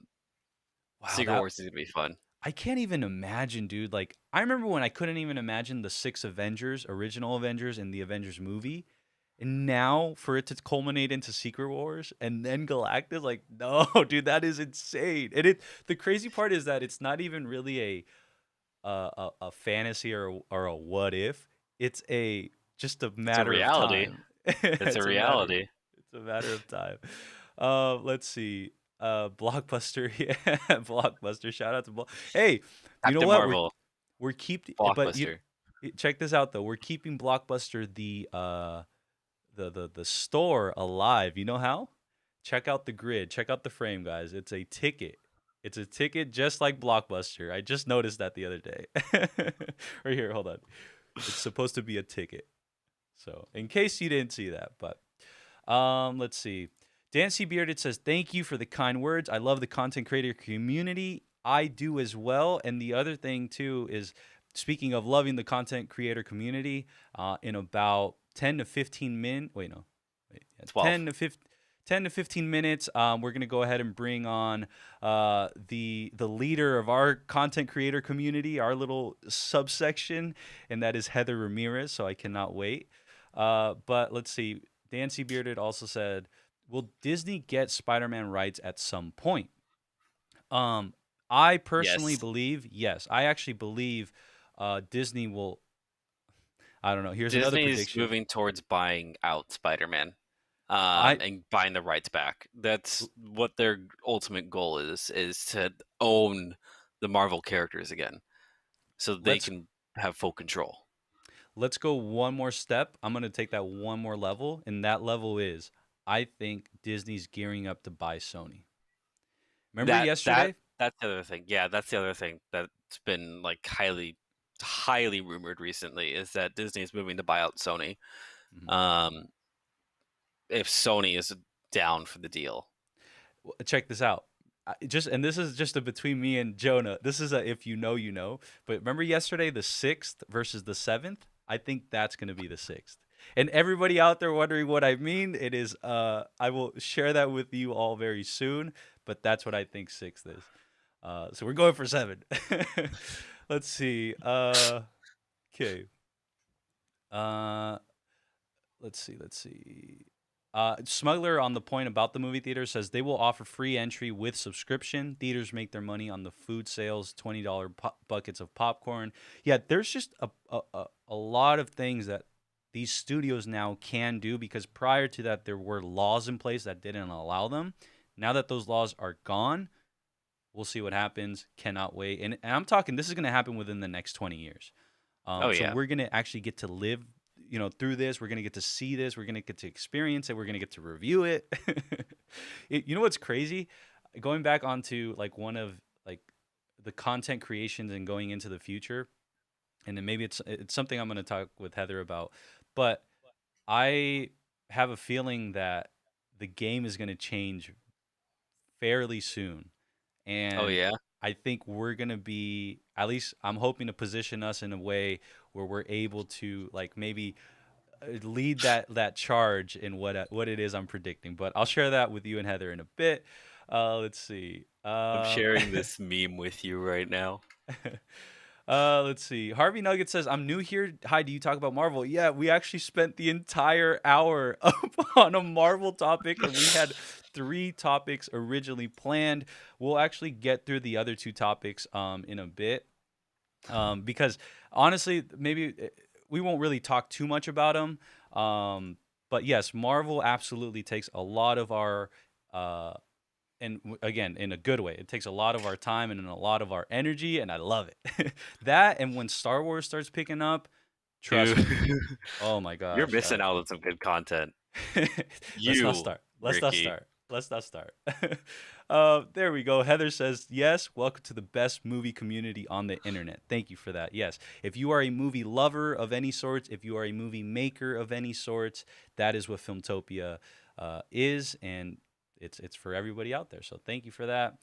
Wow, Secret Wars is gonna be fun. I can't even imagine, dude. Like, I remember when I couldn't even imagine the 6 Avengers, original Avengers, in the Avengers movie. And now for it to culminate into Secret Wars and then Galactus, like, no, dude, that is insane. And the crazy part is that it's not even really a fantasy or a what if. It's just a It's a matter of reality. time. It's a reality. It's a matter of time. Let's see. Blockbuster, yeah, Blockbuster. Shout out to Hey, you know Captain what? Marvel, We're keeping, but Blockbuster. check this out though. We're keeping Blockbuster the store alive. You know how? Check out the grid. Check out the frame, guys. It's a ticket. It's a ticket just like Blockbuster. I just noticed that the other day. Right here, hold on. It's supposed to be a ticket. So, in case you didn't see that, but let's see. Dancy Bearded says, "Thank you for the kind words. I love the content creator community. I do as well." And the other thing too is, speaking of loving the content creator community, in about 10 to 15 minutes, wait, no, wait, yeah, 12. 10 to 15 minutes, we're going to go ahead and bring on the leader of our content creator community, our little subsection, and that is Heather Ramirez, so I cannot wait. But let's see. Dancy Bearded also said, "Will Disney get Spider-Man rights at some point?" Um, I personally Yes. believe, yes, I actually believe Disney will. I don't know. Here's another Disney's prediction. moving towards buying out Spider-Man, I and buying the rights back. That's what their ultimate goal is to own the Marvel characters again, so they let's can have full control. let's go one more step. I'm gonna take that one more level, and that level is I think Disney's gearing up to buy Sony. Remember That that yesterday? that's the other thing. Yeah, that's the other thing that's been like highly rumored recently is that Disney is moving to buy out Sony. Mhm. Um, if Sony is down for the deal. Check this out. And this is just a between me and Jonah. This is a if you know, you know. But remember yesterday, the 6th versus the 7th? I think that's going to be the 6th. And everybody out there wondering what I mean, it is, I will share that with you all very soon. But that's what I think 6th is. So we're going for 7. Let's see. Okay. Uh, let's see. Smuggler on the point about the movie theater says they will offer free entry with subscription. Theaters make their money on the food sales, $20 buckets of popcorn. Yeah, there's just a lot of things that these studios now can do because prior to that, there were laws in place that didn't allow them. Now that those laws are gone, we'll see what happens. Cannot wait. And I'm talking, this is going to happen within the next 20 years. Oh So yeah. we're gonna actually get to live, through this. We're gonna get to see this. We're gonna get to experience it. We're gonna get to review it. You know what's crazy? Going back onto like one of like the content creations and going into the future, and then maybe it's something I'm gonna talk with Heather about. But I have a feeling that the game is gonna change fairly soon, Oh and yeah. I think we're gonna be, at least I'm hoping to position us in a way where we're able to like maybe lead that charge in what it is I'm predicting. But I'll share that with you and Heather in a bit. Let's see. I'm sharing this meme with you right now. Let's see. Harvey Nugget says, I'm new here. Hi, do you talk about Marvel? Yeah, we actually spent the entire hour up on a Marvel topic, and we had 3 topics originally planned. We'll actually get through the other 2 topics in a bit. Because honestly, maybe we won't really talk too much about them. But yes, Marvel absolutely takes a lot of our uh, and again in a good way, it takes a lot of our time and a lot of our energy, and I love it. That and when Star Wars starts picking up, trust Dude, me. Oh my you're gosh. missing out on some good content. Let's not You, start. Let's not Ricky. start. Let's not start. There we go. Heather says, yes, welcome to the best movie community on the internet. Thank you for that. Yes. If you are a movie lover of any sorts, if you are a movie maker of any sorts, that is what Filmtopia is. And it's for everybody out there. So thank you for that.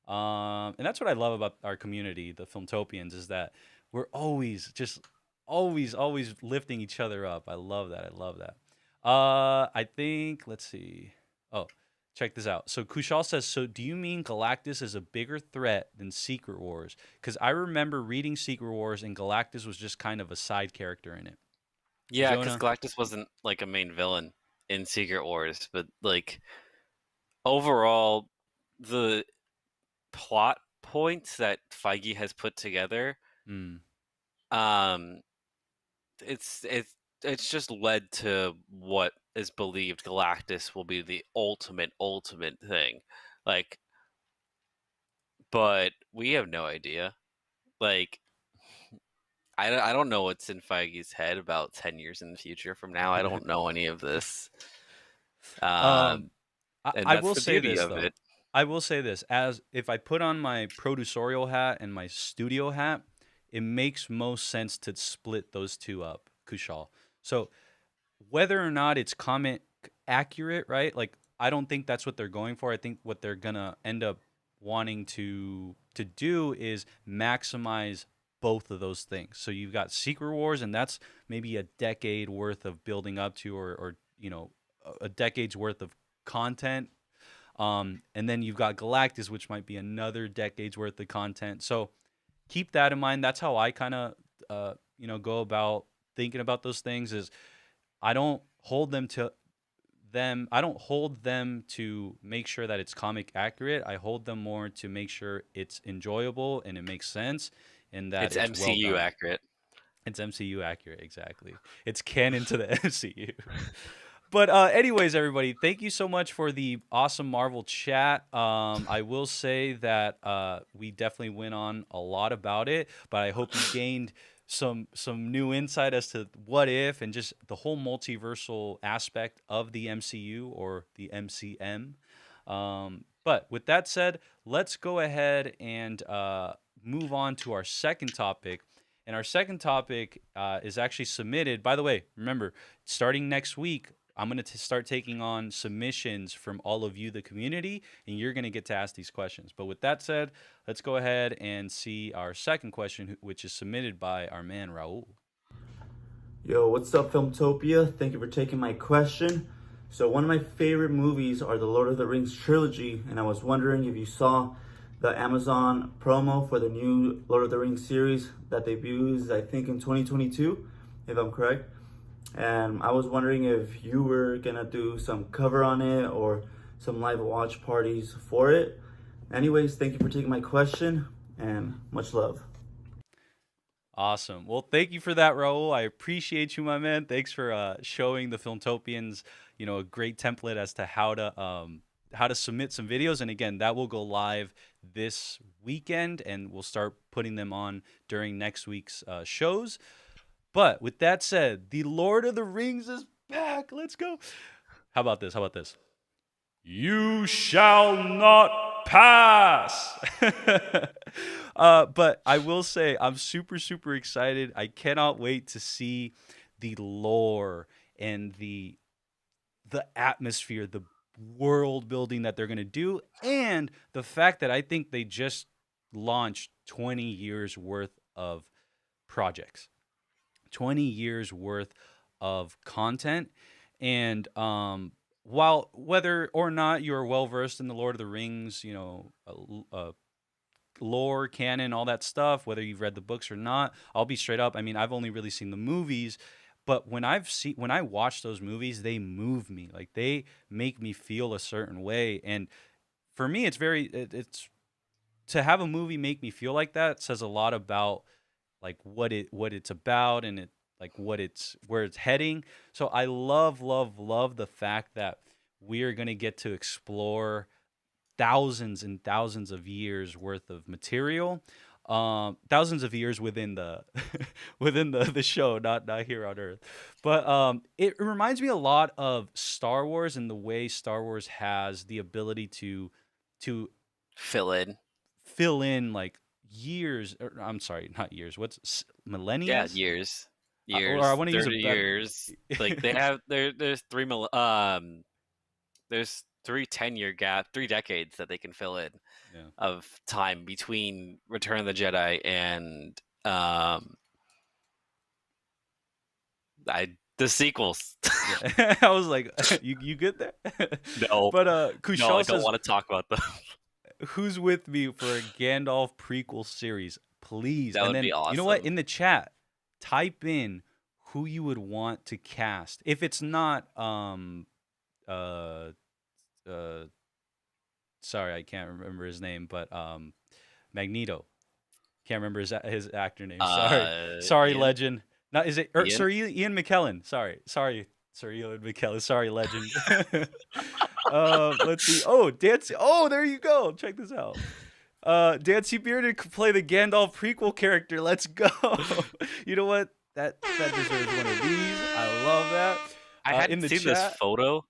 And that's what I love about our community, the Filmtopians, is that we're always just always lifting each other up. I love that. I love that. I think, let's see. Oh, check this out. So Kushal says, so do you mean Galactus is a bigger threat than Secret Wars? Because I remember reading Secret Wars and Galactus was just kind of a side character in it. Yeah, because Jonah? Galactus wasn't like a main villain in Secret Wars, but like overall, the plot points that Feige has put together, Mm. um, it's it's it's just led to what is believed Galactus will be the ultimate thing. Like, but we have no idea. Like, I don't know what's in Feige's head about 10 years in the future from now. I don't know any of this. um, Um, I, and I that's will the say beauty this of though. it. I will say this, as if I put on my producerial hat and my studio hat, it makes most sense to split those two up, Kushal. So whether or not it's comment accurate, right? Like I don't think that's what they're going for. I think what they're gonna end up wanting to do is maximize both of those things. So you've got Secret Wars, and that's maybe a decade worth of building up to, or a decade's worth of content. And then you've got Galactus, which might be another decade's worth of content. So keep that in mind. That's how I kind of go about thinking about those things. Is I don't hold them to them. I don't hold them to make sure that it's comic accurate. I hold them more to make sure it's enjoyable and it makes sense and that It's it's well MCU done. accurate. It's MCU accurate, exactly. It's canon to the MCU. But anyways, everybody, thank you so much for the awesome Marvel chat. I will say that we definitely went on a lot about it, but I hope you gained some new insight as to what if and just the whole multiversal aspect of the MCU or the MCM. But with that said, let's go ahead and move on to our second topic. And our second topic is actually submitted. By the way, remember, starting next week, I'm going to start taking on submissions from all of you, the community, and you're going to get to ask these questions. But with that said, let's go ahead and see our second question, which is submitted by our man, Raul. Yo, what's up, Filmtopia? Thank you for taking my question. So one of my favorite movies are the Lord of the Rings trilogy, and I was wondering if you saw the Amazon promo for the new Lord of the Rings series that debuts, I think, in 2022, if I'm correct. And I was wondering if you were gonna do some cover on it or some live watch parties for it. Anyways, thank you for taking my question, and much love. Awesome. Well, thank you for that, Raul. I appreciate you, my man. Thanks for showing the Filmtopians, a great template as to how to submit some videos. And again, that will go live this weekend, and we'll start putting them on during next week's shows. But with that said, the Lord of the Rings is back. Let's go. How about this? You shall not pass. But I will say I'm super, super excited. I cannot wait to see the lore and the atmosphere, the world building that they're going to do, and the fact that I think they just launched 20 years worth of projects. 20 years worth of content. And while whether or not you're well versed in the Lord of the Rings, lore, canon, all that stuff, whether you've read the books or not, I'll be straight up. I mean, I've only really seen the movies, but when I watch those movies, they move me. Like they make me feel a certain way. And for me, it's to have a movie make me feel like that says a lot about like what it's about and where it's heading. So I love the fact that we are going to get to explore thousands and thousands of years worth of material, thousands of years within the within the show, not here on Earth. But it reminds me a lot of Star Wars and the way Star Wars has the ability to Fill in. like years, or I'm sorry, not years. What's millennia? Yeah, years. Or I want to use 30 a better. years. Like they have there's there's 3 10-year gap, 3 decades that they can fill in Yeah. of time between Return of the Jedi and the sequels. Yeah. I was like, you good there? No. But No, Kushal I don't says, want to talk about them. who's with me for a Gandalf prequel series, please? That And would then be you know what? awesome. In the chat, type in who you would want to cast. If it's not uh sorry, I can't remember his name, but Magneto. Can't remember his actor name. Sorry, Ian? legend. Not is it Ian? Sir Ian McKellen? Sorry, Sir Ian McKellen. Sorry, legend. Let's see. Oh, Dancy. Oh, there you go. Check this out. Dancy Bearded could play the Gandalf prequel character. Let's go. You know what? That deserves one of these. I love that. I hadn't seen chat, this photo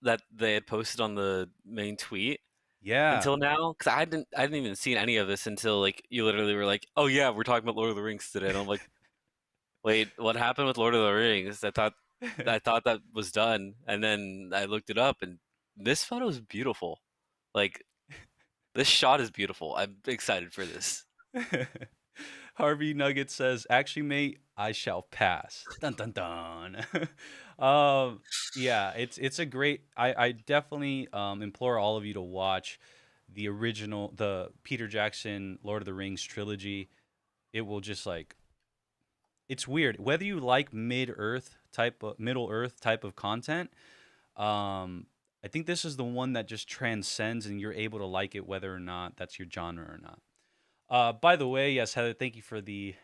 that they had posted on the main tweet yeah. until now, because I didn't even see any of this until like you literally were like, "Oh yeah, we're talking about Lord of the Rings today," and I'm like, "Wait, what happened with Lord of the Rings?" I thought that was done, and then I looked it up, and this photo is beautiful. Like this shot is beautiful. I'm excited for this. Harvey Nugget says, "Actually, mate, I shall pass." Dun dun dun. Yeah, it's a great. I definitely implore all of you to watch the original, the Peter Jackson Lord of the Rings trilogy. It will just like, it's weird whether you like Middle Earth type of content. I think this is the one that just transcends, and you're able to like it whether or not that's your genre or not. By the way, yes, Heather, thank you for the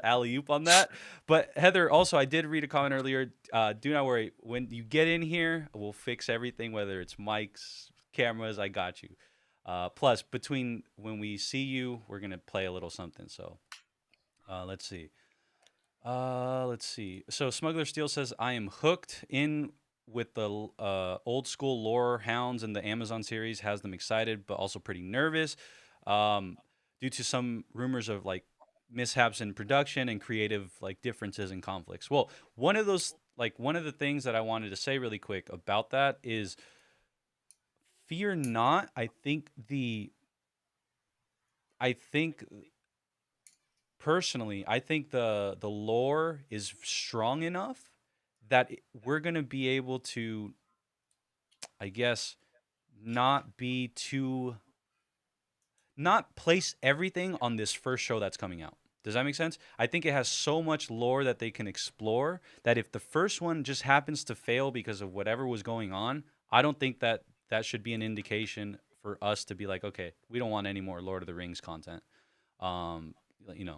alley oop on that. But Heather, also, I did read a comment earlier. Do not worry. When you get in here, we'll fix everything, whether it's mics, cameras. I got you. Plus, between when we see you, we're gonna play a little something. So, let's see. Let's see. So Smuggler Steel says, I am hooked in with the old school lore hounds, and the Amazon series has them excited, but also pretty nervous due to some rumors of like mishaps in production and creative like differences and conflicts. Well, one of the things that I wanted to say really quick about that is fear not. I think personally, I think the lore is strong enough that we're gonna be able to, I guess, not be too, not place everything on this first show that's coming out. Does that make sense? I think it has so much lore that they can explore that if the first one just happens to fail because of whatever was going on, I don't think that that should be an indication for us to be like, okay, we don't want any more Lord of the Rings content.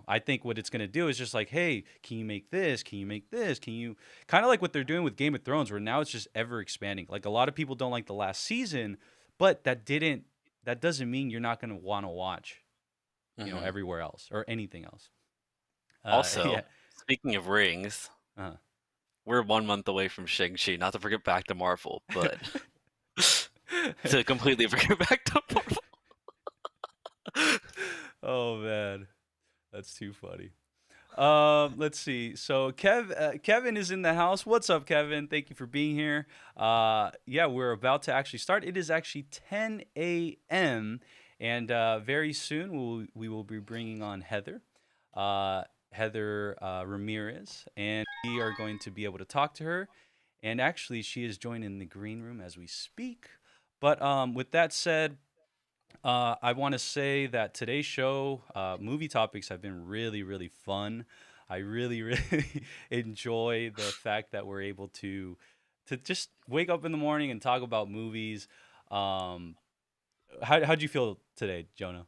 I think what it's going to do is just like, hey, can you make this? Can you make this? Can you kind of like what they're doing with Game of Thrones, where now it's just ever expanding. Like a lot of people don't like the last season, but that doesn't mean you're not going to want to watch, everywhere else or anything else. Also, yeah. speaking of rings, we're 1 month away from Shang-Chi. Not to forget back to Marvel, but to completely forget back to Marvel. Oh man, that's too funny. Let's see. So Kevin is in the house. What's up, Kevin? Thank you for being here. Yeah, we're about to actually start. It is actually 10 a.m. and very soon we will be bringing on Heather Ramirez, and we are going to be able to talk to her. And actually, she is joining the green room as we speak. But with that said, I want to say that today's show, movie topics have been really, really fun. I really, really enjoy the fact that we're able to just wake up in the morning and talk about movies. How'd you feel today, Jonah?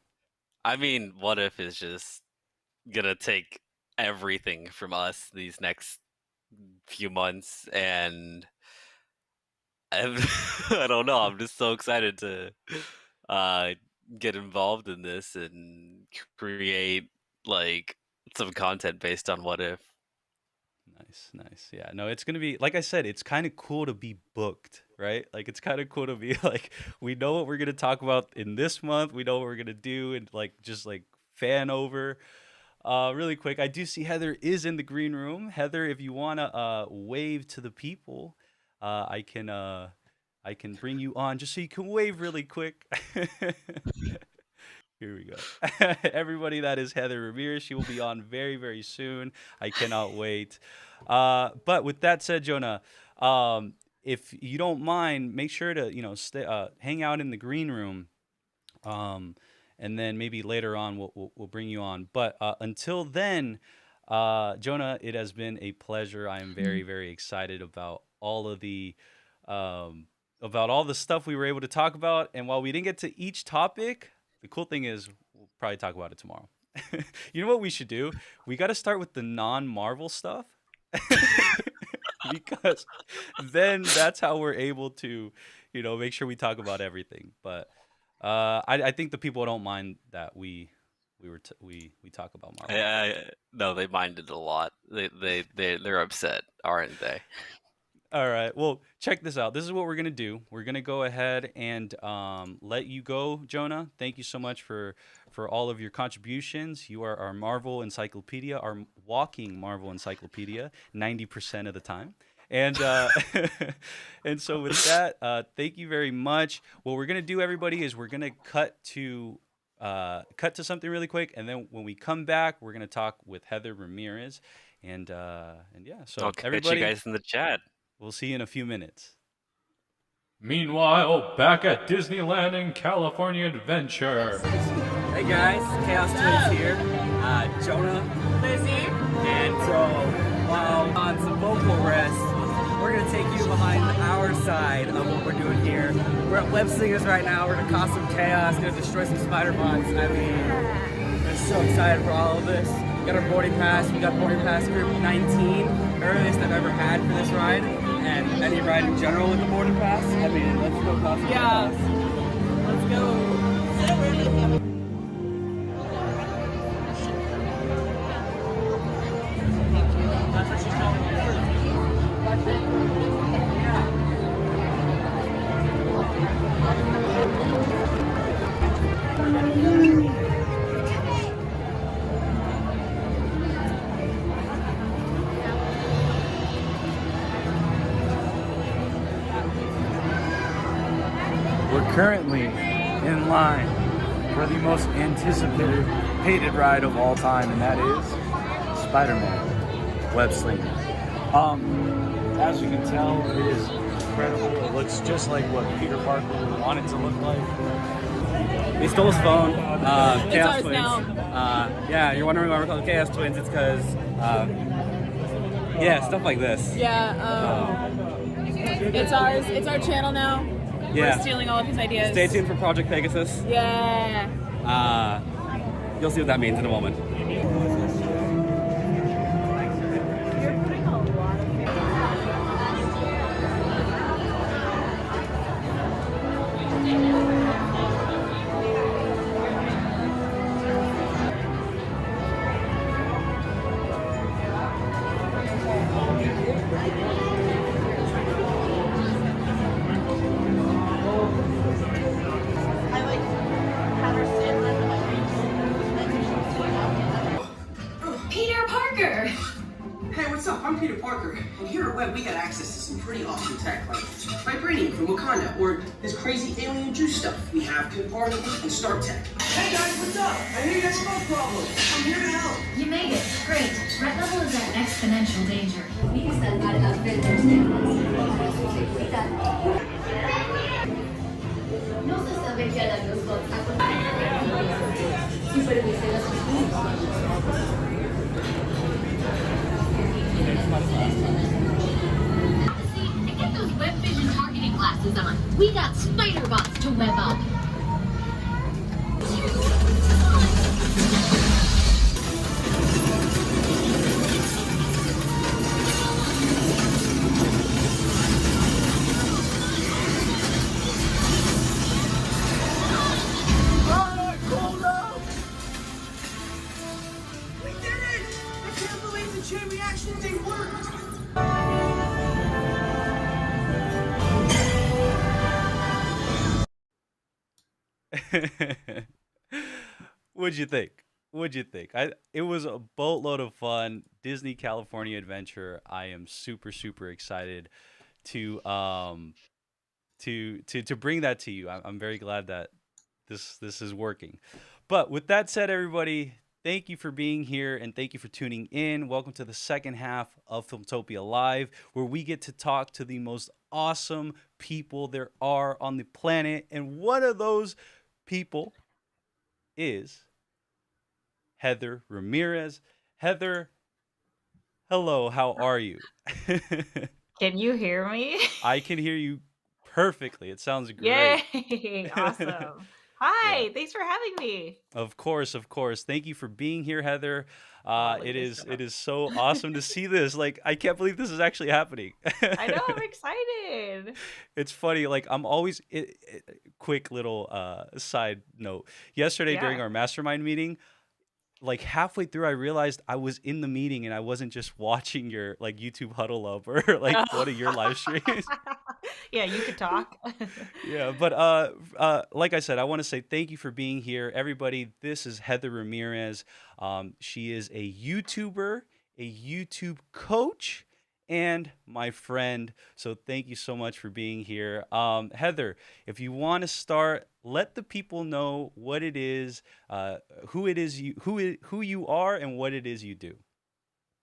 I mean, What If is just gonna take everything from us these next few months, and I don't know. I'm just so excited to get involved in this and create like some content based on What If. Nice. Yeah, no, it's gonna be, like I said, it's kind of cool to be booked, right? Like it's kind of cool to be like, we know what we're gonna talk about in this month. We know what we're gonna do, and like just like fan over. Really quick, I do see Heather is in the green room. Heather, if you wanna wave to the people, I can bring you on just so you can wave really quick. Here we go. Everybody, that is Heather Ramirez. She will be on very, very soon. I cannot wait. But with that said, Jonah, if you don't mind, make sure to stay, hang out in the green room, and then maybe later on we'll bring you on. But until then, Jonah, it has been a pleasure. I am very, very excited about all of the stuff we were able to talk about. And while we didn't get to each topic, the cool thing is we'll probably talk about it tomorrow. You know what we should do? We got to start with the non-Marvel stuff. Because then that's how we're able to, make sure we talk about everything. But I think the people don't mind that we talk about Marvel. No, they minded a lot. They're upset, aren't they? All right. Well, check this out. This is what we're going to do. We're going to go ahead and let you go, Jonah. Thank you so much for all of your contributions. You are our Marvel encyclopedia, our walking Marvel encyclopedia, 90% of the time. And and so with that, thank you very much. What we're going to do, everybody, is we're going to cut to something really quick. And then when we come back, we're going to talk with Heather Ramirez. And yeah, so I'll catch everybody, you guys in the chat. We'll see you in a few minutes. Meanwhile, back at Disneyland and California Adventure. Hey guys, Chaos Twins here. Jonah, Lizzie, and so while on some vocal rest, we're going to take you behind our side of what we're doing here. We're at Web Slingers right now. We're going to cause some chaos, going to destroy some spider bots. I mean, I'm so excited for all of this. We got our boarding pass. We got boarding pass group 19, earliest I've ever had for this ride, and any ride in general with the boarding pass. I mean, let's go cause some chaos. Let's go. We're currently in line for the most anticipated ride of all time, and that is Spider-Man Web Slinger. As you can tell, it is incredible. It looks just like what Peter Parker would want it to look like. We stole his phone. It's Chaos ours Twins. now. Yeah, you're wondering why we're called Chaos Twins. It's because, yeah, stuff like this. Yeah, it's ours. It's our channel now. Yeah. We're stealing all of his ideas. Stay tuned for Project Pegasus. Yeah. You'll see what that means in a moment. Peter Parker! Hey, what's up? I'm Peter Parker, and here at Web we got access to some pretty awesome tech, like vibranium from Wakanda, or this crazy alien juice stuff. We have compartment and start tech. Hey guys, what's up? I hear you got a smoke problem. I'm here to help. You made it. Great. Red level is at exponential danger. No se sabe qué harán los and get those web vision targeting glasses on. We got spider bots to web up. We did it! I can't believe the chain reaction thing worked. What'd you think? What'd you think? It was a boatload of fun. Disney California Adventure. I am super excited to bring that to you. I'm very glad that this is working. But with that said, everybody, thank you for being here and thank you for tuning in. Welcome to the second half of Filmtopia Live, where we get to talk to the most awesome people there are on the planet. And one of those people is Heather Ramirez. Heather, hello, how are you? Can you hear me? I can hear you perfectly. It sounds great. Yay! Awesome. Hi, thanks for having me. Of course. Thank you for being here, Heather. It is so awesome to see this. Like, I can't believe this is actually happening. I know, I'm excited. It's funny. Like, I'm always quick little side note. Yesterday during our mastermind meeting, like halfway through, I realized I was in the meeting and I wasn't just watching your like YouTube huddle up or like one of your live streams. Yeah, you could talk. Yeah, but like I said, I want to say thank you for being here, everybody. This is Heather Ramirez. She is a YouTuber, a YouTube coach, and my friend. So thank you so much for being here. Heather, if you want to start, let the people know what it is, who you are, and what it is you do.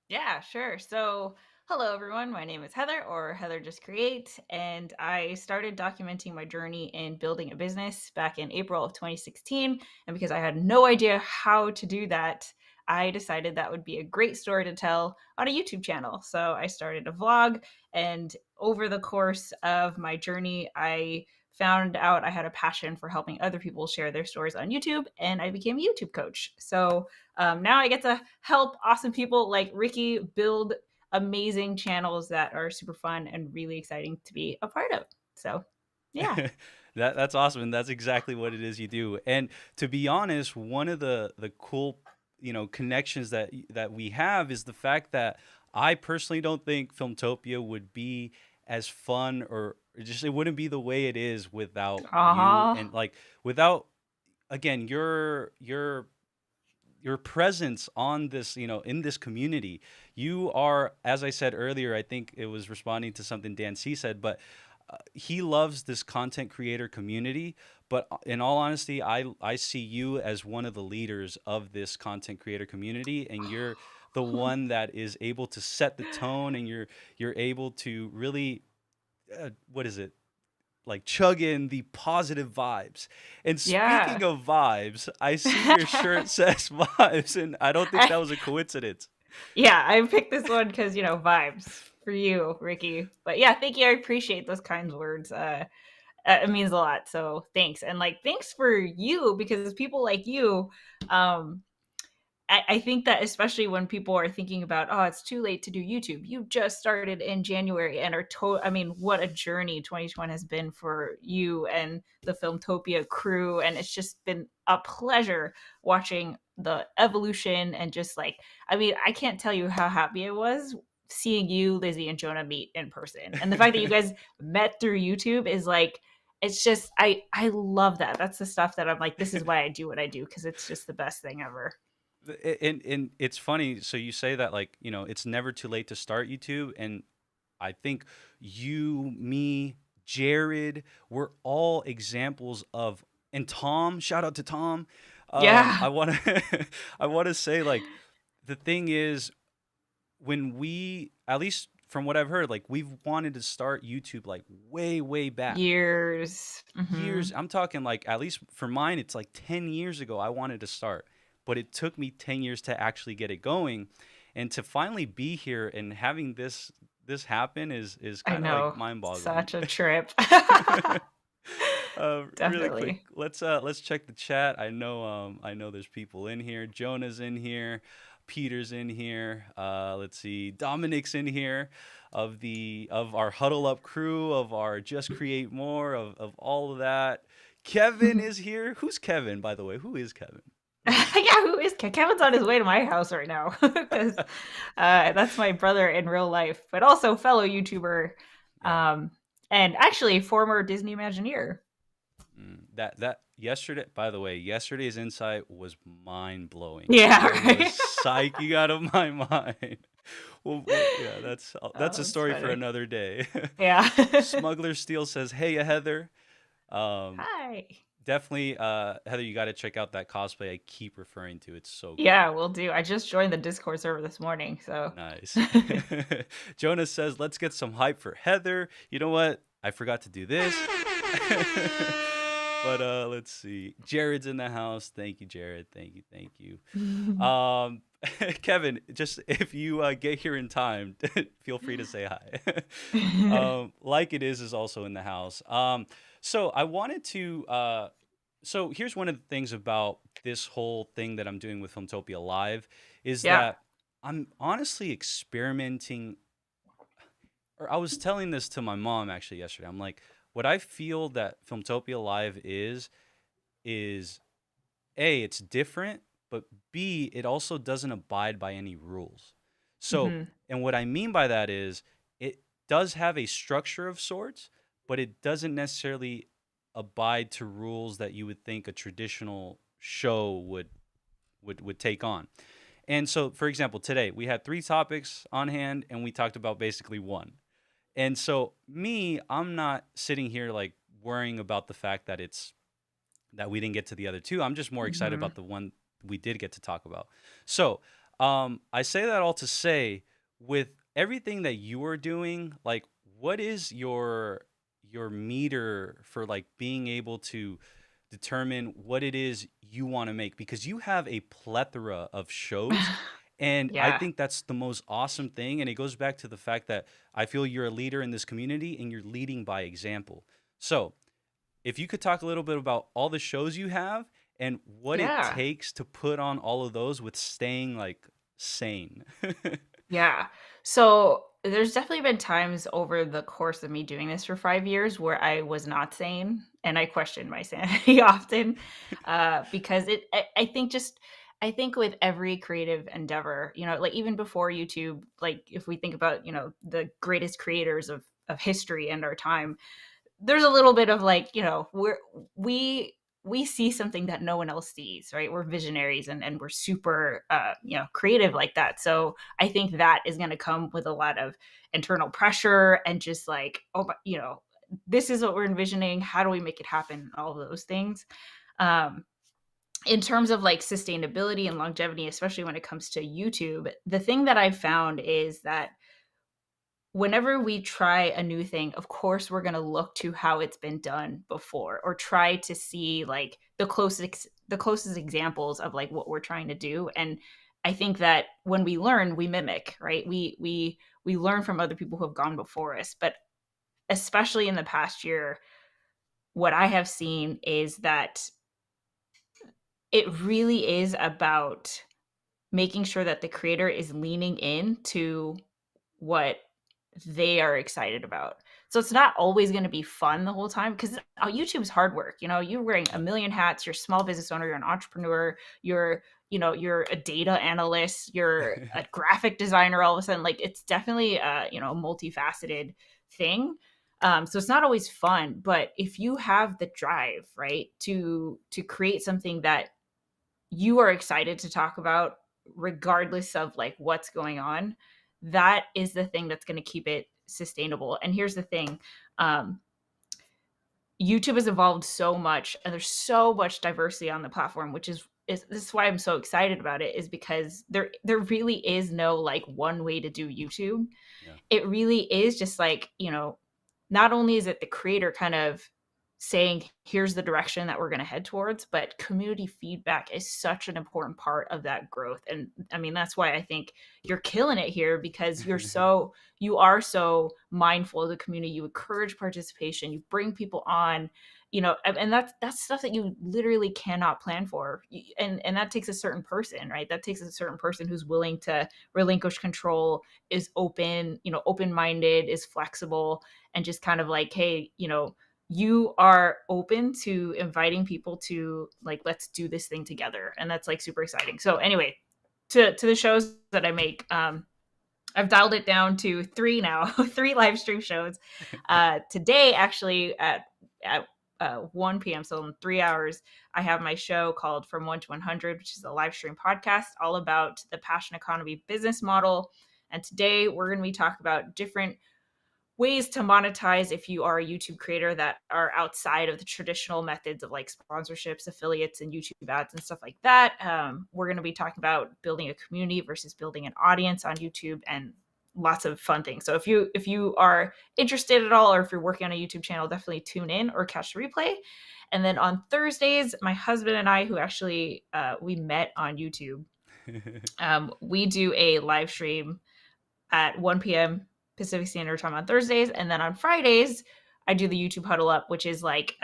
Yeah, sure. So, hello everyone. My name is Heather, or Heather Just Create, and I started documenting my journey in building a business back in April of 2016. And because I had no idea how to do that, I decided that would be a great story to tell on a YouTube channel. So I started a vlog, and over the course of my journey, I found out I had a passion for helping other people share their stories on YouTube, and I became a YouTube coach. So now I get to help awesome people like Ricky build amazing channels that are super fun and really exciting to be a part of. So, yeah. That's awesome, and that's exactly what it is you do. And to be honest, one of the cool, connections that we have is the fact that I personally don't think Filmtopia would be as fun, or just it wouldn't be the way it is without you, Uh-huh. and like without, again, your presence on this, in this community. You are, as I said earlier, I think it was responding to something Dan C said, but he loves this content creator community. But in all honesty, I see you as one of the leaders of this content creator community, and you're the one that is able to set the tone, and you're able to really, what is it? Like, chug in the positive vibes. And Yeah. speaking of vibes, I see your shirt says vibes, and I don't think that was a coincidence. Yeah, I picked this one because, vibes for you, Ricky. But yeah, thank you. I appreciate those kinds words. It means a lot. So thanks. And like, thanks for you, because people like you, um, I think that especially when people are thinking about, oh, it's too late to do YouTube. You just started in January and I mean, what a journey 2020 has been for you and the Filmtopia crew. And it's just been a pleasure watching the evolution and just like, I mean, I can't tell you how happy I was seeing you, Lizzie, and Jonah meet in person. And the fact that you guys met through YouTube is like, it's just, I love that. That's the stuff that I'm like, this is why I do what I do, because it's just the best thing ever. And it's funny. So you say that, like, it's never too late to start YouTube, and I think you, me, Jared, we're all examples of, and Tom. Shout out to Tom. Yeah. I want to, I want to say, like, the thing is, when we, at least from what I've heard, like, we've wanted to start YouTube like way back. Years. Years. I'm talking, like, at least for mine, it's like 10 years ago I wanted to start, but it took me 10 years to actually get it going. And to finally be here and having this happen is I kind of like know. mind-boggling. Such a trip. Really quick, Definitely. let's check the chat. I know there's people in here. Jonah's in here, Peter's in here. Let's see, Dominic's in here, of our huddle up crew, of our just create more, of all of that. Kevin is here. Who's Kevin, by the way? Who is Kevin? Yeah, who is Kevin's on his way to my house right now, because that's my brother in real life, but also fellow YouTuber, Yeah. and actually former Disney Imagineer. That yesterday, by the way, yesterday's insight was mind blowing. Yeah, I right. was psyching out of my mind. Well, yeah, that's Oh, a that's story for funny. another day. Yeah. Smuggler Steel says, "Hey, Heather." Hi. Definitely, Heather, you got to check out that cosplay I keep referring to. It's so cool. Yeah, we'll do. I just joined the Discord server this morning, so. Nice. Jonas says, "Let's get some hype for Heather." You know what? I forgot to do this. But let's see. Jared's in the house. Thank you, Jared. Thank you. Kevin, just if you get here in time, feel free to say hi. Like It is also in the house. So I wanted to. So here's one of the things about this whole thing that I'm doing with Filmtopia Live is Yeah. that I'm honestly experimenting. Or I was telling this to my mom actually yesterday. I'm like, what I feel that Filmtopia Live is A, it's different, but B, it also doesn't abide by any rules. So, Mhm. and what I mean by that is it does have a structure of sorts, but it doesn't necessarily abide to rules that you would think a traditional show would take on. And so, for example, today we had 3 topics on hand and we talked about basically one. And so I'm not sitting here like worrying about the fact that that we didn't get to the other 2. I'm just more excited Mhm. about the one we did get to talk about. So, I say that all to say, with everything that you are doing, like, what is your meter for like being able to determine what it is you want to make, because you have a plethora of shows. And I Yeah. think that's the most awesome thing. And it goes back to the fact that I feel you're a leader in this community and you're leading by example. So if you could talk a little bit about all the shows you have and what it Yeah. takes to put on all of those with staying like sane. Yeah. So there's definitely been times over the course of me doing this for 5 years where I was not sane and I questioned my sanity often. Because I think I think with every creative endeavor, like even before YouTube, like if we think about, the greatest creators of history and our time, there's a little bit of like, we we see something that no one else sees, right? We're visionaries and we're super creative like that. So I think that is going to come with a lot of internal pressure and just like, this is what we're envisioning, how do we make it happen, all of those things. um in terms of like sustainability and longevity, especially when it comes to YouTube, the thing that I've found is that whenever we try a new thing, of course we're going to look to how it's been done before or try to see like the closest examples of like what we're trying to do. And I think that when we learn, we mimic, right? We learn from other people who have gone before us. But especially in the past year, what I have seen is that it really is about making sure that the creator is leaning into what they are excited about. So it's not always going to be fun the whole time because YouTube's hard work. You're wearing a million hats. You're a small business owner. You're an entrepreneur. You're a data analyst. You're a graphic designer. All of a sudden, like it's definitely a multifaceted thing. So it's not always fun, but if you have the drive, right, to create something that you are excited to talk about regardless of like what's going on, that is the thing that's going to keep it sustainable. And here's the thing, YouTube has evolved so much and there's so much diversity on the platform, which is this is why I'm so excited about it, is because there really is no like one way to do YouTube. Yeah. It really is just like, not only is it the creator kind of saying, here's the direction that we're going to head towards, but community feedback is such an important part of that growth. And I mean, that's why I think you're killing it here, because you are so mindful of the community. You encourage participation, you bring people on, and that's stuff that you literally cannot plan for. And that takes a certain person, right? That takes a certain person who's willing to relinquish control, is open-minded, is flexible, and just kind of like, hey, you are open to inviting people to like, let's do this thing together. And that's like super exciting. So anyway, to the shows that I make, I've dialed it down to 3 now, 3 live stream shows. Today, actually at 1 p.m. So in 3 hours, I have my show called From 1 to 100, which is a live stream podcast all about the passion economy business model. And today we're going to be talking about different ways to monetize if you are a YouTube creator that are outside of the traditional methods of like sponsorships, affiliates, and YouTube ads and stuff like that. We're going to be talking about building a community versus building an audience on YouTube and lots of fun things. So if you are interested at all, or if you're working on a YouTube channel, definitely tune in or catch the replay. And then on Thursdays, my husband and I, who actually we met on YouTube, we do a live stream at 1 p.m. Pacific Standard Time on Thursdays. And then on Fridays, I do the YouTube Huddle Up, which is like,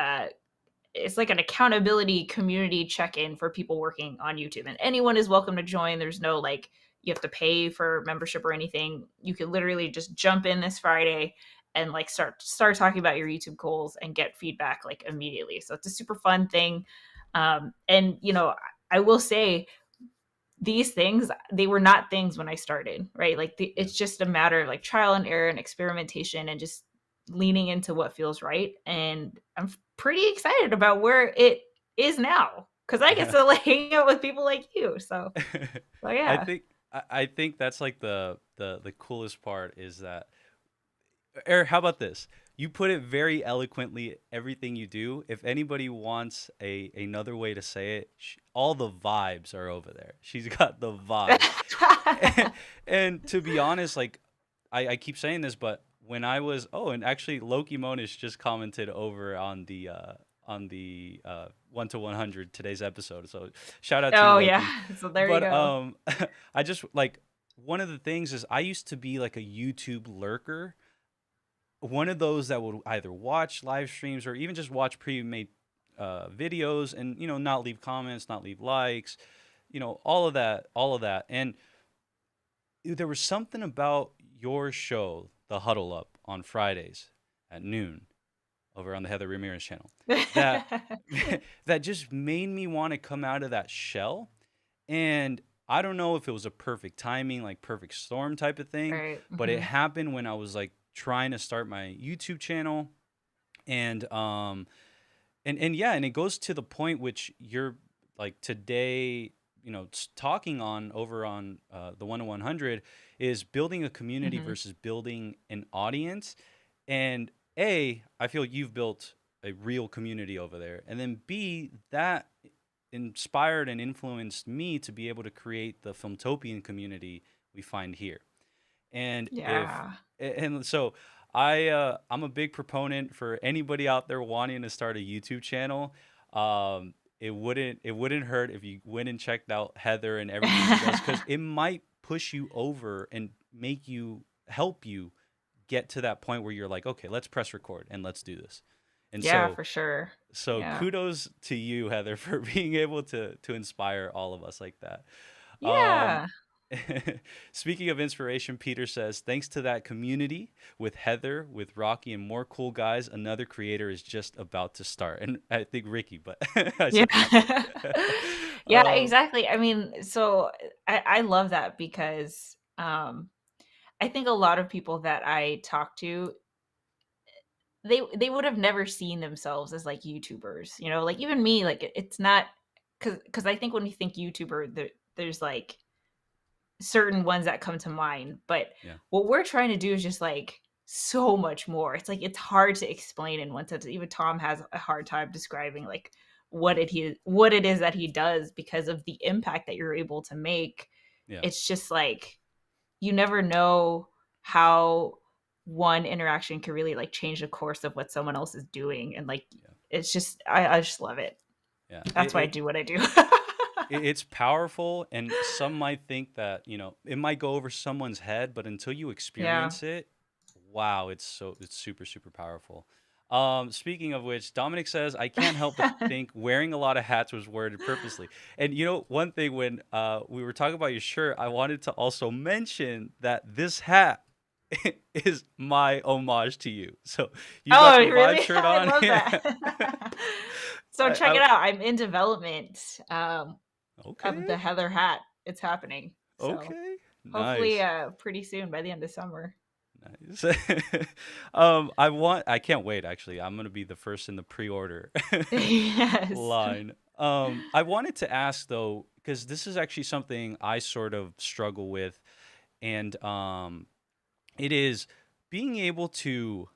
it's like an accountability community check-in for people working on YouTube. And anyone is welcome to join. There's no like, you have to pay for membership or anything. You can literally just jump in this Friday and like start talking about your YouTube goals and get feedback like immediately. So it's a super fun thing. And I will say, these things, they were not things when I started, right? Like it's just a matter of like trial and error and experimentation and just leaning into what feels right. And I'm pretty excited about where it is now, because I get to like hang out with people like you. So yeah. I think that's like the coolest part is that, Eric, how about this? You put it very eloquently, everything you do. If anybody wants another way to say it, all the vibes are over there. She's got the vibes. and to be honest, like I keep saying this, but when I was and actually Loki Monish just commented over on the 1 to 100 today's episode. So shout out to you, Oh Loki. yeah. So there you But go. I just like one of the things is I used to be like a YouTube lurker, one of those that would either watch live streams or even just watch pre-made videos and not leave comments, not leave likes, all of that. And there was something about your show, The Huddle Up, on Fridays at noon over on the Heather Ramirez channel that that just made me want to come out of that shell. And I don't know if it was a perfect timing, like perfect storm type of thing, Right. but it happened when I was like trying to start my YouTube channel. And yeah, and it goes to the point which you're like today, talking on over on the 1 to 100 is building a community versus building an audience. And I feel you've built a real community over there. And then B, that inspired and influenced me to be able to create the Filmtopian community we find here. And Yeah. so I'm a big proponent for anybody out there wanting to start a YouTube channel. It wouldn't hurt if you went and checked out Heather and everything she does, because it might push you over and help you get to that point where you're like, okay, let's press record and let's do this. And Yeah, so for sure. so Yeah. kudos to you, Heather, for being able to inspire all of us like that. Yeah. Speaking of inspiration, Peter says, thanks to that community with Heather, with Rocky, and more cool guys, another creator is just about to start. And I think Ricky, but I said Yeah. Rocky. Yeah, exactly. I mean, so I love that because I think a lot of people that I talk to, they would have never seen themselves as like YouTubers, like even me, like it's not because I think when you think YouTuber, there's like certain ones that come to mind, but Yeah. what we're trying to do is just like so much more. It's like it's hard to explain in one sentence. Even Tom has a hard time describing like what it is that he does because of the impact that you're able to make. Yeah. It's just like you never know how one interaction can really like change the course of what someone else is doing, and like it's just I just love it. Yeah. That's why I do what I do. It's powerful, and some might think that it might go over someone's head, but until you experience it, wow, it's super, super powerful. Speaking of which, Dominic says, I can't help but think wearing a lot of hats was worded purposely. And one thing, when we were talking about your shirt, I wanted to also mention that this hat is my homage to you. So you got the really? Vibe shirt I on. love that. So check it out. I'm in development of the Heather hat. It's happening. So Okay. hopefully Nice. pretty soon by the end of summer. Nice. I can't wait, actually. I'm gonna be the first in the pre-order Yes. line. I wanted to ask though, because this is actually something I sort of struggle with, and it is being able to,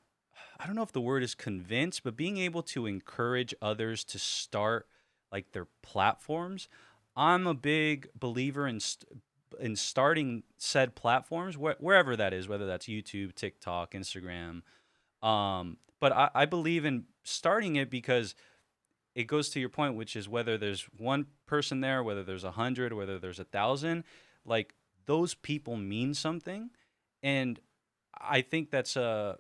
I don't know if the word is convince, but being able to encourage others to start like their platforms. I'm a big believer in starting said platforms, wherever that is, whether that's YouTube, TikTok, Instagram. But I believe in starting it because it goes to your point, which is whether there's one person there, whether there's 100, whether there's 1,000, like those people mean something. And I think that's a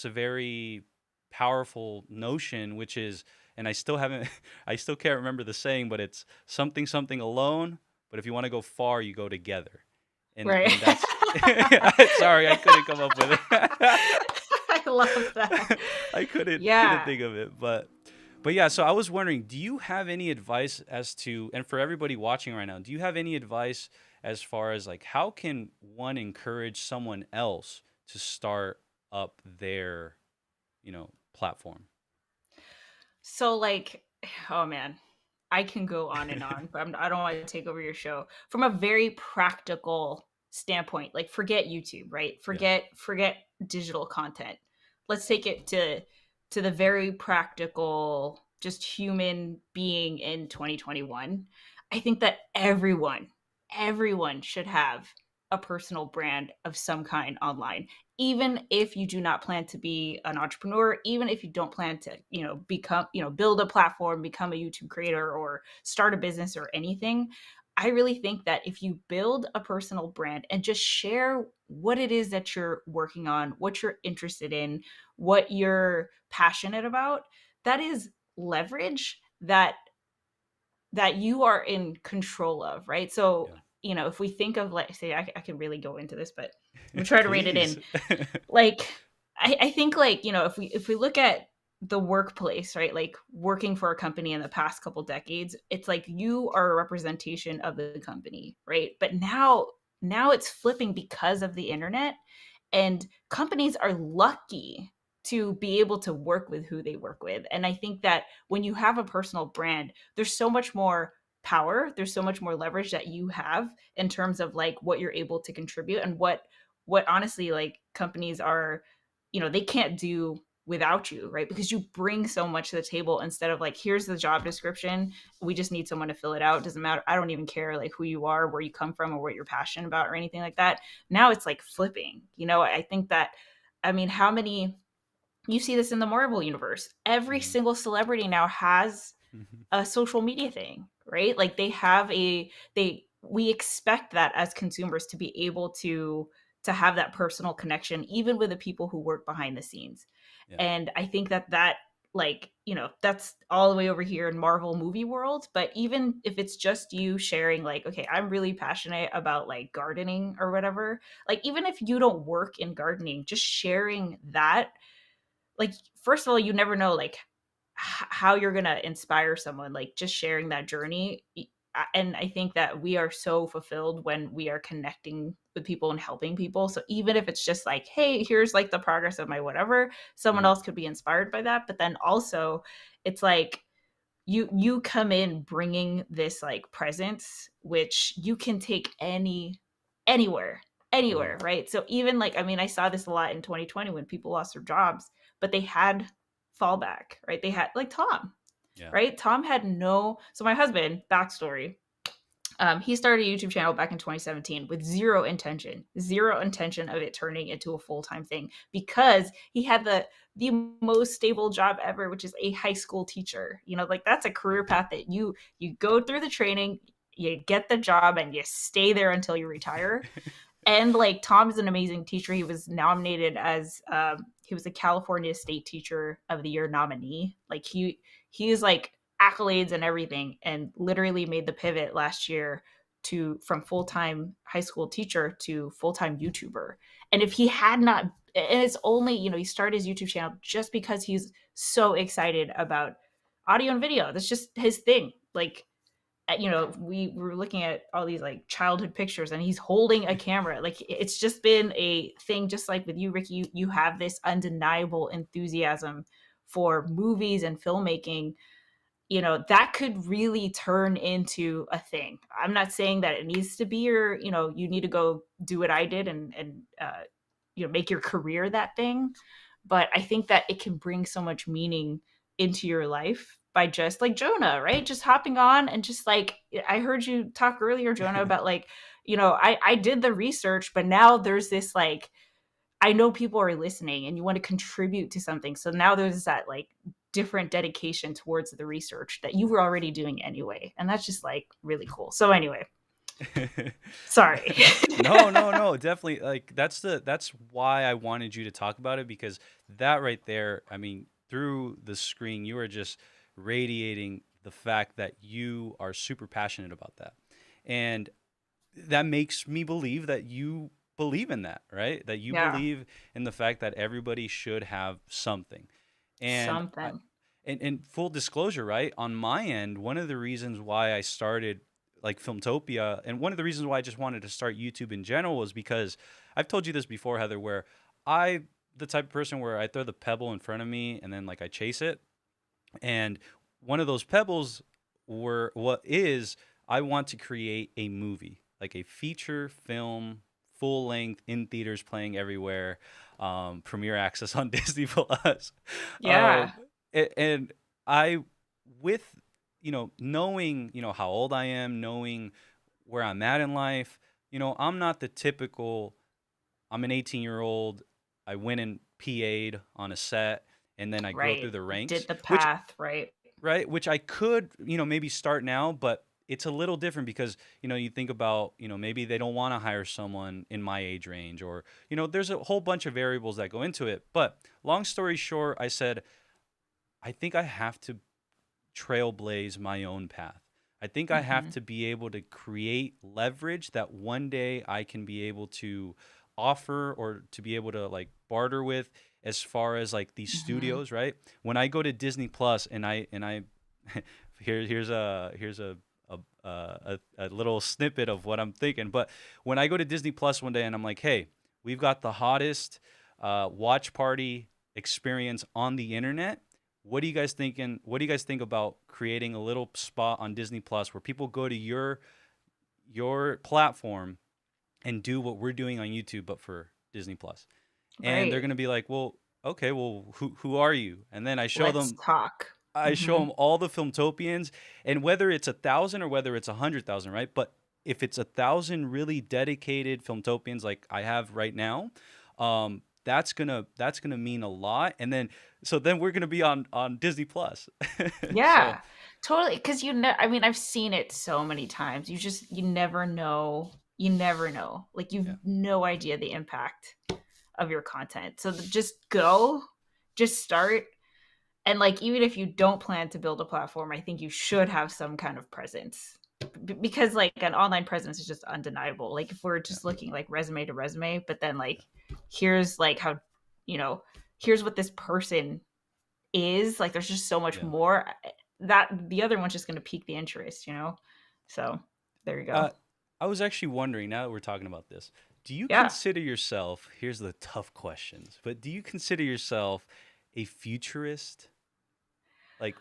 very powerful notion, which is, and I still can't remember the saying, but it's something alone. But if you want to go far, you go together. Right. And that's sorry, I couldn't come up with it. I love that. I couldn't think of it, but yeah. So I was wondering, do you have any advice as to, and for everybody watching right now, do you have any advice as far as like how can one encourage someone else to start up their, platform? So like, oh man, I can go on and on, but I don't want to take over your show. From a very practical standpoint, like forget YouTube, right? Forget digital content. Let's take it to the very practical, just human being in 2021. I think that everyone should have a personal brand of some kind online, even if you do not plan to be an entrepreneur, even if you don't plan to, become, build a platform, become a YouTube creator, or start a business or anything. I really think that if you build a personal brand and just share what it is that you're working on, what you're interested in, what you're passionate about, that is leverage that you are in control of, right? So, if we think of, like, say, I can really go into this, but I'm trying to rein it in. Like, I think, like, if we look at the workplace, right, like working for a company in the past couple decades, it's like you are a representation of the company, right? But now it's flipping because of the internet, and companies are lucky to be able to work with who they work with. And I think that when you have a personal brand, there's so much more power, there's so much more leverage that you have in terms of like what you're able to contribute, and what honestly, like, companies are, they can't do without you, right? Because you bring so much to the table, instead of like, here's the job description, we just need someone to fill it out. It doesn't matter, I don't even care like who you are, where you come from, or what you're passionate about, or anything like that. Now it's like flipping. I think that, I mean, how many, you see this in the Marvel universe, every single celebrity now has a social media thing, right? Like, we expect that as consumers to be able to have that personal connection, even with the people who work behind the scenes. And I think that like, that's all the way over here in Marvel movie world. But even if it's just you sharing, like, okay, I'm really passionate about like gardening or whatever, like, even if you don't work in gardening, just sharing that, like, first of all, you never know, like, how you're gonna inspire someone, like, just sharing that journey. And I think that we are so fulfilled when we are connecting with people and helping people. So even if it's just like, hey, here's like the progress of my whatever, someone else could be inspired by that. But then also, it's like, you come in bringing this like presence, which you can take anywhere, right? So even like, I mean, I saw this a lot in 2020 when people lost their jobs, but they had fallback, right? They had like Tom, right? Tom had no, so my husband, backstory, he started a YouTube channel back in 2017 with zero intention of it turning into a full-time thing, because he had the most stable job ever, which is a high school teacher. Like, that's a career path that you go through the training, you get the job, and you stay there until you retire. And like, Tom is an amazing teacher. He was nominated as he was a California State Teacher of the Year nominee. Like, he is like accolades and everything, and literally made the pivot last year from full-time high school teacher to full-time YouTuber. And if he had not, and it's only, he started his YouTube channel just because he's so excited about audio and video. That's just his thing. Like, we were looking at all these like childhood pictures, and he's holding a camera. Like, it's just been a thing, just like with you, Ricky. You have this undeniable enthusiasm for movies and filmmaking. That could really turn into a thing. I'm not saying that it needs to be you need to go do what I did and make your career that thing. But I think that it can bring so much meaning into your life by just like Jonah, right? Just hopping on and just like, I heard you talk earlier, Jonah, about like, I did the research, but now there's this like, I know people are listening and you want to contribute to something. So now there's that like different dedication towards the research that you were already doing anyway. And that's just like really cool. So anyway, sorry. No, definitely. Like, that's why I wanted you to talk about it, because that right there, I mean, through the screen, you are just radiating the fact that you are super passionate about that. And that makes me believe that you believe in that, right? That you believe in the fact that everybody should have something. And and full disclosure, right? On my end, one of the reasons why I started like Filmtopia, and one of the reasons why I just wanted to start YouTube in general, was because I've told you this before, Heather, where the type of person where I throw the pebble in front of me and then like I chase it. And one of those pebbles I want to create a movie, like a feature film, full length, in theaters, playing everywhere, premiere access on Disney Plus. Yeah. And I, with, knowing, how old I am, knowing where I'm at in life, I'm not the typical. I'm an 18-year-old. I went and PA'd on a set, and then I go through Right. the ranks, Did the which path, right? right, which I could, maybe start now, but it's a little different because, you think about, maybe they don't want to hire someone in my age range or, there's a whole bunch of variables that go into it. But long story short, I said, I think I have to trailblaze my own path. I think I have Mm-hmm. to be able to create leverage that one day I can be able to offer or to be able to like barter with as far as like these Mm-hmm. studios, right? When I go to Disney Plus and I here's a little snippet of what I'm thinking. But when I go to Disney Plus one day and I'm like, hey, we've got the hottest watch party experience on the internet. What do you guys thinking? What do you guys think about creating a little spot on Disney Plus where people go to your platform and do what we're doing on YouTube, but for Disney Plus? And they're Right. gonna be like, well, okay, well, who are you? And then Let's talk. I show Mm-hmm. them all the Filmtopians, and whether it's 1,000 or whether it's 100,000, right? But if it's 1,000 really dedicated Filmtopians like I have right now, that's gonna mean a lot. And then then we're gonna be on Disney Plus. So Yeah, totally. Because I mean, I've seen it so many times. You never know. You never know. Like, you've yeah, no idea the impact of your content. So just go, just start. And like, even if you don't plan to build a platform, I think you should have some kind of presence. Because like an online presence is just undeniable. Like, if we're yeah, just looking like resume to resume, but then like, here's like how, you know, here's what this person is, like, there's just so much yeah. more that the other one's just going to pique the interest. So there you go. Uh, I was actually wondering, now that we're talking about this, do you Yeah. consider yourself, here's the tough questions, but do you consider yourself a futurist? Like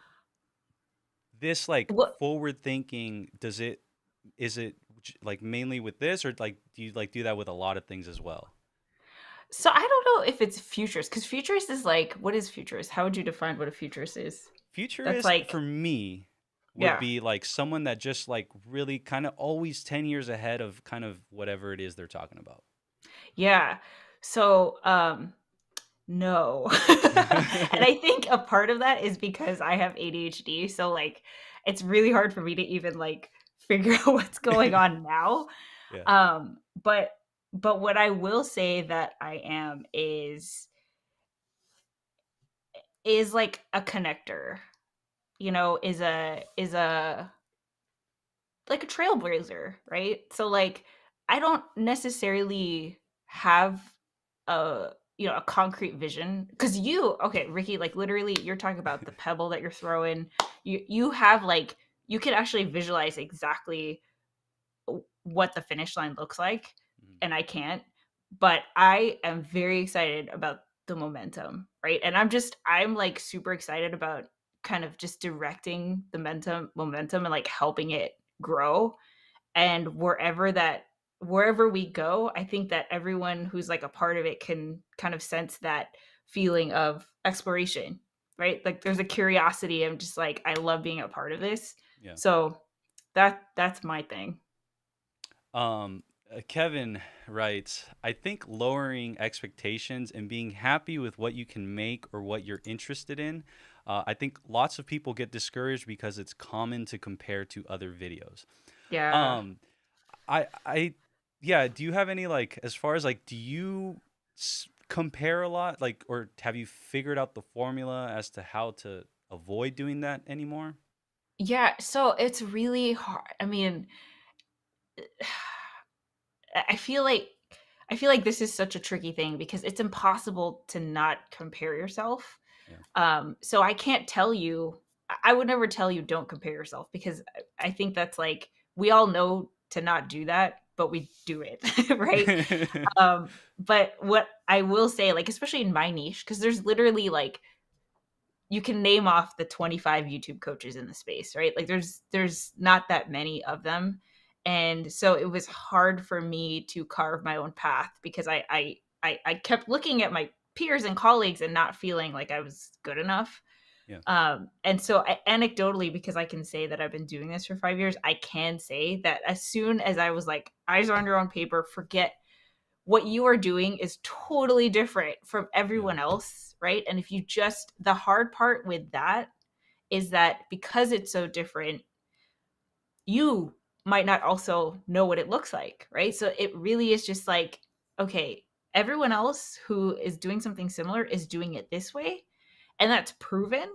this, like What? forward thinking, is it like mainly with this, or like do you like do that with a lot of things as well? So I don't know if it's futurist, because futurist is like, what is futurist? How would you define what a futurist is? That's Futurist like, for me would yeah. be like someone that just like really kind of always 10 years ahead of kind of whatever it is they're talking about. Yeah. So no. And I think a part of that is because I have ADHD, so like it's really hard for me to even like figure out what's going on now. Yeah. But what I will say that I am is like a connector, is a like a trailblazer, right? So like I don't necessarily have a concrete vision, because okay, Ricky, like literally you're talking about the pebble that you're throwing. You have like, you can actually visualize exactly what the finish line looks like, Mhm. and I can't. But I am very excited about the momentum, right? And I'm like super excited about kind of just directing the momentum and like helping it grow. And wherever we go, I think that everyone who's like a part of it can kind of sense that feeling of exploration, right? Like, there's a curiosity. I'm just like, I love being a part of this. Yeah. So that's my thing. Kevin writes, I think lowering expectations and being happy with what you can make or what you're interested in. I think lots of people get discouraged because it's common to compare to other videos. Yeah. Um, I, yeah. Do you have any like, as far as like, do you compare a lot, like, or have you figured out the formula as to how to avoid doing that anymore? Yeah, so it's really hard. I mean, I feel like this is such a tricky thing because it's impossible to not compare yourself. Yeah. So I can't tell you. I would never tell you don't compare yourself, because I think that's like, we all know to not do that, but we do it, right? But what I will say, like, especially in my niche, because there's literally like, you can name off the 25 YouTube coaches in the space, right? Like, there's not that many of them. And so it was hard for me to carve my own path, because I kept looking at my peers and colleagues and not feeling like I was good enough. And so anecdotally, because I can say that I've been doing this for 5 years, I can say that as soon as I was like, eyes are under on paper, forget what you are doing is totally different from everyone else, right? And if you just, the hard part with that is that because it's so different, you might not also know what it looks like, right? So it really is just like, okay, everyone else who is doing something similar is doing it this way, and that's proven,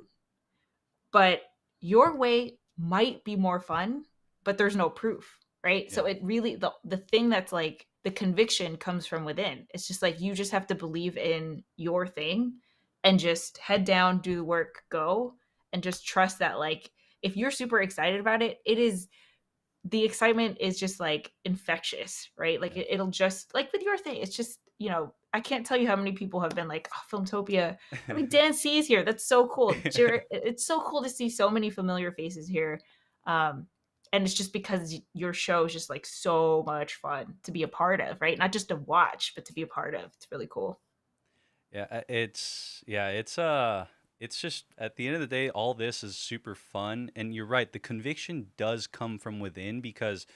but your way might be more fun, but there's no proof, right? So it really, the thing that's like the conviction comes from within. It's just like you just have to believe in your thing and just head down, do the work, go, and just trust that like if you're super excited about it, it is, the excitement is just like infectious, right? Like it'll just, like with your thing, it's just, you know, I can't tell you how many people have been like, oh, Filmtopia. I mean, Dan C's here. That's so cool. It's so cool to see so many familiar faces here. And it's just because your show is just like so much fun to be a part of, right? Not just to watch, but to be a part of. It's really cool. It's just at the end of the day, all this is super fun, and you're right. The conviction does come from within because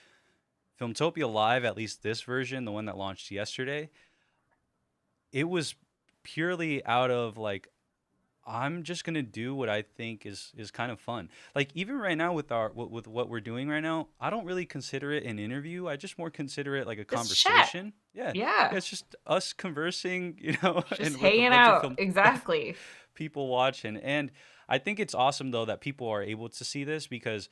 Filmtopia Live, at least this version, the one that launched yesterday, it was purely out of like, I'm just gonna do what I think is kind of fun. Like even right now with with what we're doing right now, I don't really consider it an interview. I just more consider it like a conversation. Yeah, it's just us conversing, you know, Just and with a hanging bunch of out. Exactly. people watching. And I think it's awesome though that people are able to see this because,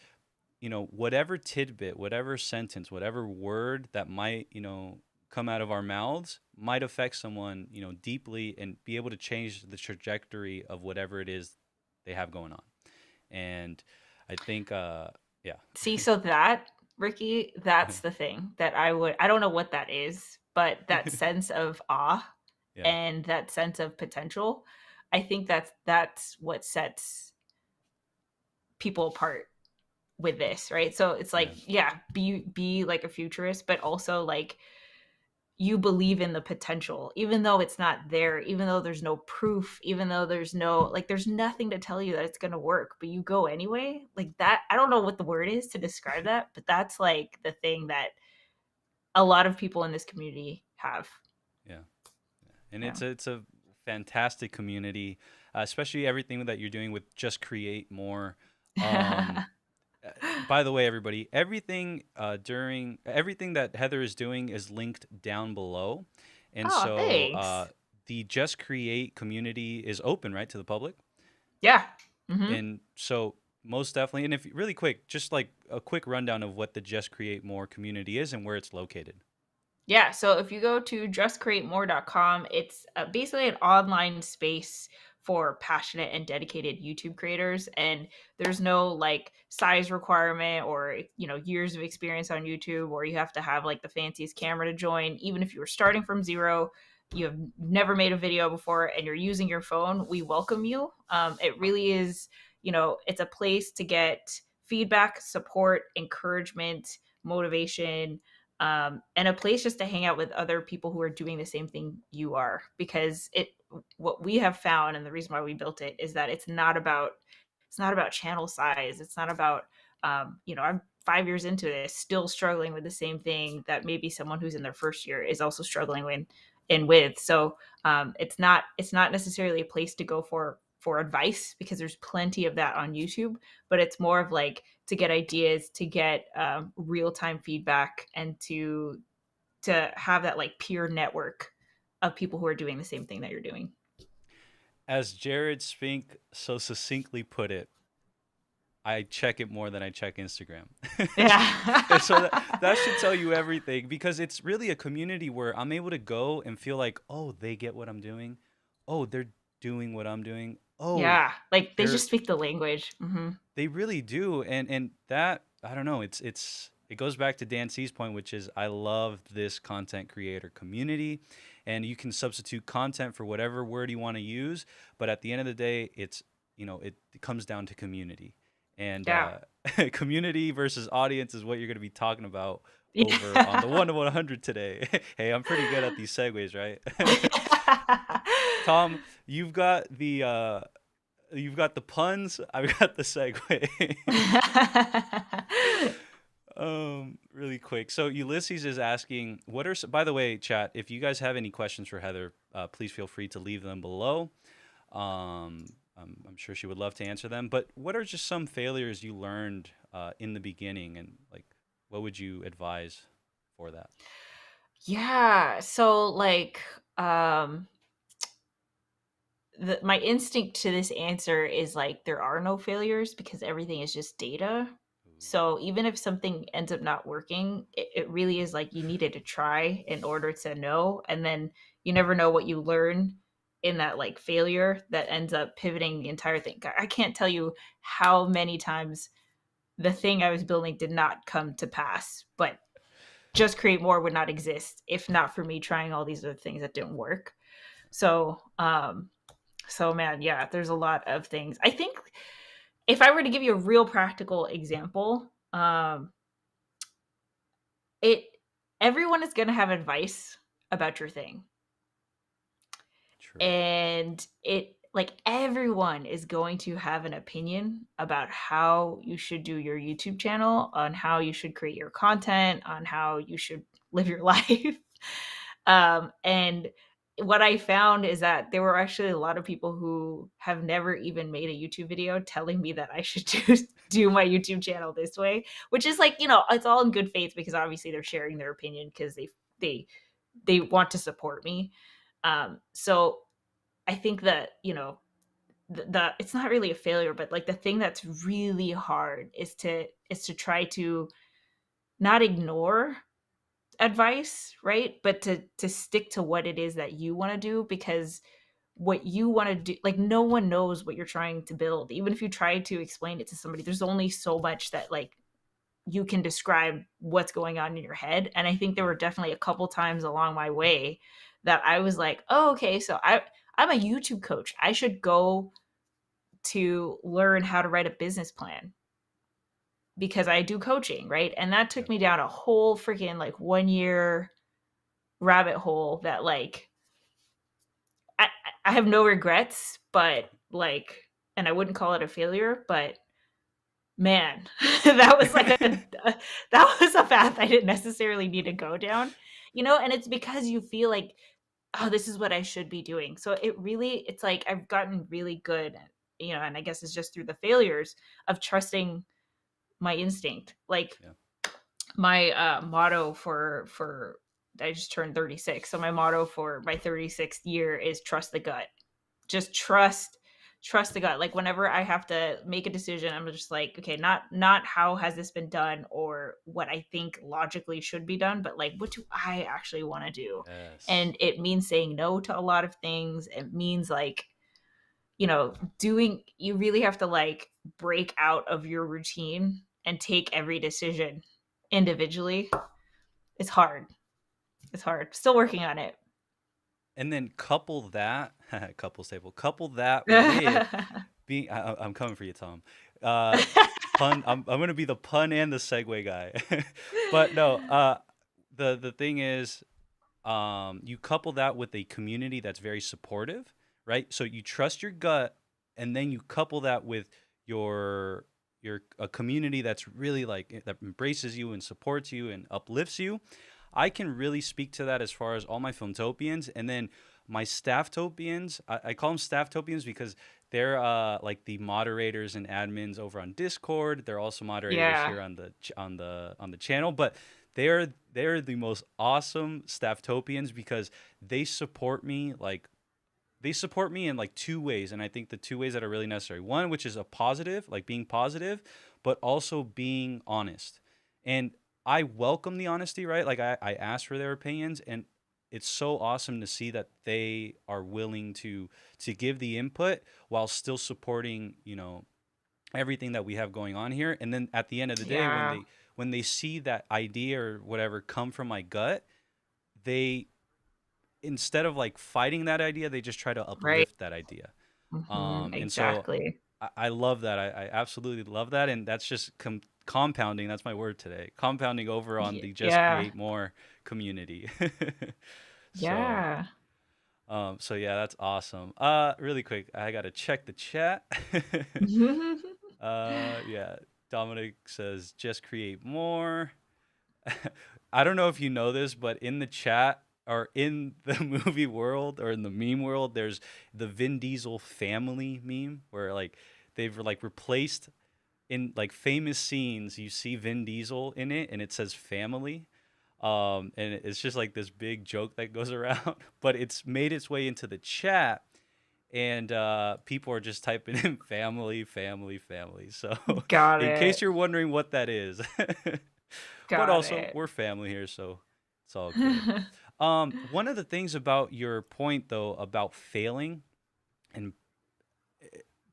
you know, whatever tidbit, whatever sentence, whatever word that might, you know, come out of our mouths might affect someone, you know, deeply and be able to change the trajectory of whatever it is they have going on. And I think, See, so that, Ricky, that's the thing that I don't know what that is, but that sense of awe and that sense of potential, I think that's what sets people apart with this, right? So it's like, be like a futurist, but also like you believe in the potential, even though it's not there, even though there's no proof, even though there's no, like, there's nothing to tell you that it's going to work, but you go anyway. Like that, I don't know what the word is to describe that, but that's like the thing that a lot of people in this community have. And it's a fantastic community, especially everything that you're doing with Just Create More. By the way, everybody, everything that Heather is doing is linked down below, and thanks. The Just Create community is open, right, to the public. Yeah. And so most definitely, and if really quick, just like a quick rundown of what the Just Create More community is and where it's located. Yeah, so if you go to justcreatemore.com, it's basically an online space for passionate and dedicated YouTube creators, and there's no like size requirement or, you know, years of experience on YouTube, or you have to have like the fanciest camera to join. Even if you were starting from zero, you have never made a video before and you're using your phone, we welcome you. It really is, you know, it's a place to get feedback, support, encouragement, motivation, and a place just to hang out with other people who are doing the same thing you are. Because what we have found, and the reason why we built it, is that it's not about channel size. It's not about, you know, I'm 5 years into this, still struggling with the same thing that maybe someone who's in their first year is also struggling with. So it's not necessarily a place to go for advice, because there's plenty of that on YouTube, but it's more of like to get ideas, to get real-time feedback, and to have that like peer network of people who are doing the same thing that you're doing. As Jared Spink so succinctly put it, I check it more than I check Instagram. Yeah. So that should tell you everything, because it's really a community where I'm able to go and feel like, oh, they get what I'm doing. Oh, they're doing what I'm doing. Oh, yeah, like they just speak the language. Mm-hmm. They really do, and that, I don't know. It goes back to Dan C's point, which is I love this content creator community, and you can substitute content for whatever word you want to use, but at the end of the day, it's, you know, it comes down to community, and community versus audience is what you're going to be talking about over on the 1 to 100 today. Hey, I'm pretty good at these segues, right? Tom, you've got the you've got the puns. I've got the segue. Really quick. So Ulysses is asking, what are, by the way, chat, if you guys have any questions for Heather, please feel free to leave them below. I'm sure she would love to answer them. But what are just some failures you learned in the beginning, and like, what would you advise for that? Yeah. So like, my instinct to this answer is like there are no failures because everything is just data. So even if something ends up not working, it really is like you needed to try in order to know, and then you never know what you learn in that like failure that ends up pivoting the entire thing. I can't tell you how many times the thing I was building did not come to pass, but Just Create More would not exist if not for me trying all these other things that didn't work. So so man, yeah, there's a lot of things. I think if I were to give you a real practical example, everyone is going to have advice about your thing. True. And everyone is going to have an opinion about how you should do your YouTube channel, on how you should create your content, on how you should live your life. And what I found is that there were actually a lot of people who have never even made a YouTube video telling me that I should do my YouTube channel this way, which is like, it's all in good faith because obviously they're sharing their opinion because they want to support me. So I think that, the it's not really a failure, but like the thing that's really hard is to try to not ignore advice, right? But to stick to what it is that you want to do, because what you want to do, like no one knows what you're trying to build. Even if you try to explain it to somebody, there's only so much that like you can describe what's going on in your head. And I think there were definitely a couple times along my way that I was like, oh, okay, so I'm a YouTube coach. I should go to learn how to write a business plan because I do coaching, right? And that took me down a whole freaking like 1 year rabbit hole that like I have no regrets, but like, and I wouldn't call it a failure, but man, that was like that was a path I didn't necessarily need to go down, and it's because you feel like, oh, this is what I should be doing. So it's like I've gotten really good, and I guess it's just through the failures of trusting my instinct. Like my motto for I just turned 36. So my motto for my 36th year is trust the gut. Just trust the gut. Like whenever I have to make a decision, I'm just like, okay, not how has this been done or what I think logically should be done, but like, what do I actually want to do? Yes. And it means saying no to a lot of things. It means like, you really have to like break out of your routine and take every decision individually. It's hard. Still working on it. And then couple that with being. I'm coming for you, Tom. Pun. I'm gonna be the pun and the segue guy. But no. The thing is, you couple that with a community that's very supportive, right? So you trust your gut, and then you couple that with a community that's really like that embraces you and supports you and uplifts you. I can really speak to that as far as all my Filmtopians, and then my Stafftopians. I call them Stafftopians because they're like the moderators and admins over on Discord. They're also moderators here on the channel, but they're the most awesome Stafftopians because they support me in like two ways, and I think the two ways that are really necessary. One, which is a positive, like being positive, but also being honest. And I welcome the honesty, right? Like I ask for their opinions, and it's so awesome to see that they are willing to give the input while still supporting, everything that we have going on here. And then at the end of the day, when they see that idea or whatever come from my gut, they, instead of like fighting that idea, they just try to uplift that idea. Exactly. And so I love that. I absolutely love that. And that's just compounding. That's my word today. Compounding over on the Just Create More community. Yeah. So yeah, that's awesome. Really quick, I gotta check the chat. Yeah, Dominic says just create more. I don't know if you know this, but in the chat or in the movie world or in the meme world, there's the Vin Diesel family meme where like they've like replaced in like famous scenes, you see Vin Diesel in it and it says family. And it's just like this big joke that goes around, but it's made its way into the chat and people are just typing in family, family, family. So Got in case it. you're wondering what that is, but Got also it. we're family here, so it's all good. One of the things about your point though about failing, and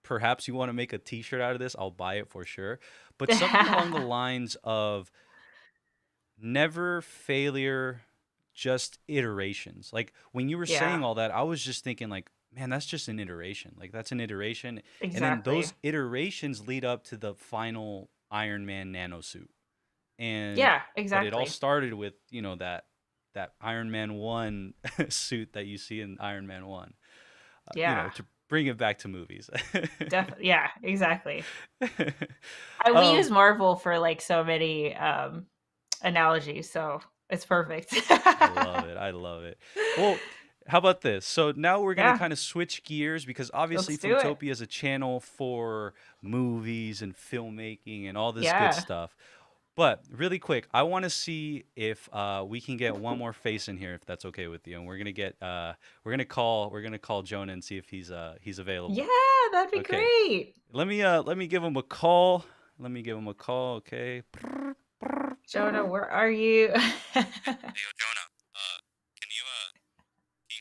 perhaps you want to make a T-shirt out of this, I'll buy it for sure. But something along the lines of never failure, just iterations. Like when you were saying Yeah, all that, I was just thinking like, man, that's just an iteration. Like that's an iteration, and then exactly. those iterations lead up to the final Iron Man nanosuit. And Yeah, but it all exactly. started with that Iron Man 1 suit that you see in Iron Man 1. Yeah, To bring it back to movies. definitely. Yeah, exactly. We um use Marvel for like so many analogies, so it's perfect. I love it. I love it. Well, how about this? So now we're gonna Yeah, kind of switch gears because obviously let's do it. Filmtopia is a channel for movies and filmmaking and all this good Yeah. stuff. But really quick, I want to see if we can get one more face in here, if that's okay with you. And we're gonna call Jonah and see if he's available. Yeah, that'd be Okay. great. Let me give him a call. Let me give him a call. Okay. Jonah, where are you? Hey, yo, Jonah. Can you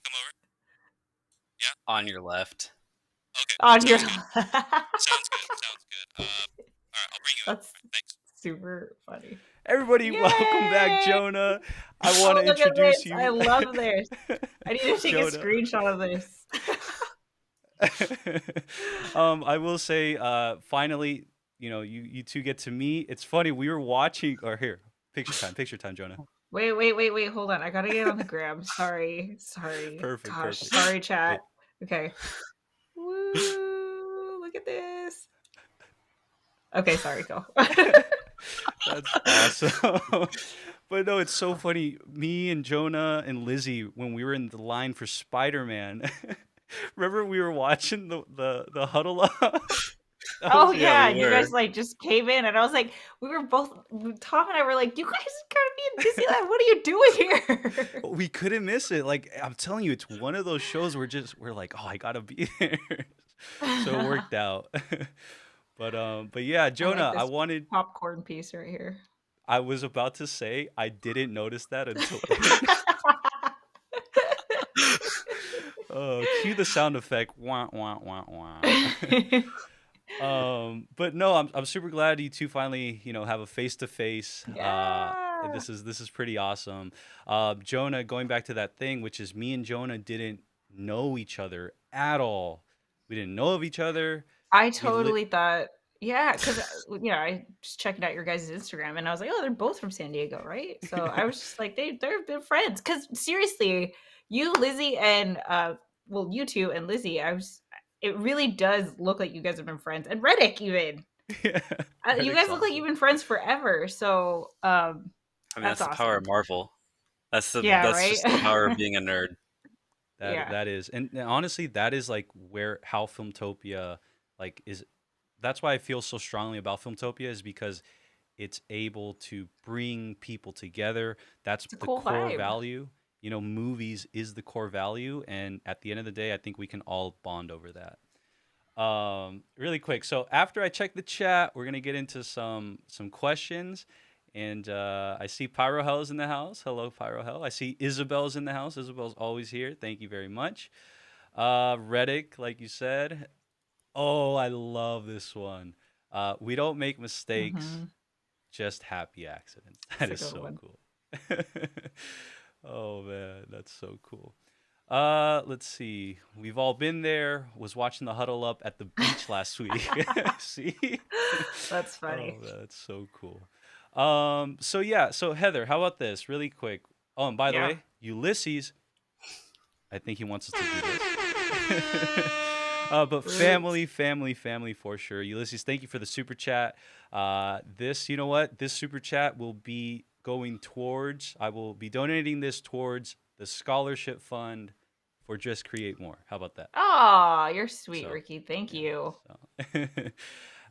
come over? Yeah. On your left. Okay. On your. Sounds good. Sounds good. Sounds good. All right. I'll bring you in. That's All right, thanks. super funny. Everybody, welcome back, Yay! Jonah. I want Oh, to look at introduce this. I you. love this. I need to take a Jonah. screenshot of this. I will say, finally, you two get to meet. It's funny, we were watching, or here, picture time, Jonah. Wait. Hold on. I gotta get on the gram. Sorry. Perfect, Gosh, perfect. sorry, Wait, chat. Okay. Woo! Look at this. Okay, sorry, go. that's awesome. But no, it's so funny. Me and Jonah and Lizzie, when we were in the line for Spider-Man, remember we were watching the huddle up? That Oh was yeah, we you were. guys like just came in, and I was like, Tom and I were like, you guys gotta be in Disneyland. What are you doing here? we couldn't miss it. Like I'm telling you, it's one of those shows where we're like, oh, I gotta be there. So it worked out. But yeah, I like Jonah, this popcorn piece right here. I was about to say I didn't notice that until oh, cue the sound effect. Wah wah wah wah. But no, I'm super glad you two finally, have a face to face. Yeah. This is pretty awesome. Jonah, going back to that thing, which is me and Jonah didn't know each other at all. We didn't know of each other. I We lit. totally thought, yeah, because I just checked out your guys' Instagram, and I was like, oh, they're both from San Diego, right? So I was just like, they're friends. Because seriously, you, Lizzie, and you two and Lizzie, it really does look like you guys have been friends, and Reddick even. Yeah, You Reddick's guys look like awesome. you've been friends forever. So I mean, that's that's the power of awesome. Marvel. That's Yeah, right. just the power of being a nerd. Yeah. That is, and honestly, that is like how Filmtopia like is. That's why I feel so strongly about Filmtopia is because it's able to bring people together. That's It's a the cool core vibe. value. Movies is the core value, and at the end of the day, I think we can all bond over that. Really quick. So after I check the chat, we're gonna get into some questions. And I see Pyro Hell's in the house. Hello, Pyro Hell. I see Isabel's in the house. Isabel's always here. Thank you very much. Reddick, like you said. Oh, I love this one. We don't make mistakes, Mm-hmm. just happy accidents. That It's a is good so one. cool. Oh man, that's so cool. Let's see. We've all been there. Was watching the huddle up at the beach last week. See? That's funny. Oh, that's so cool. So Heather, how about this? Really quick. Oh, and by the Yeah. way, Ulysses, I think he wants us to do this. But family for sure. Ulysses, thank you for the super chat. You know what? This super chat will be going towards, I will be donating this towards the scholarship fund for Just Create More. How about that? Oh, you're sweet, So, Ricky. Thank you.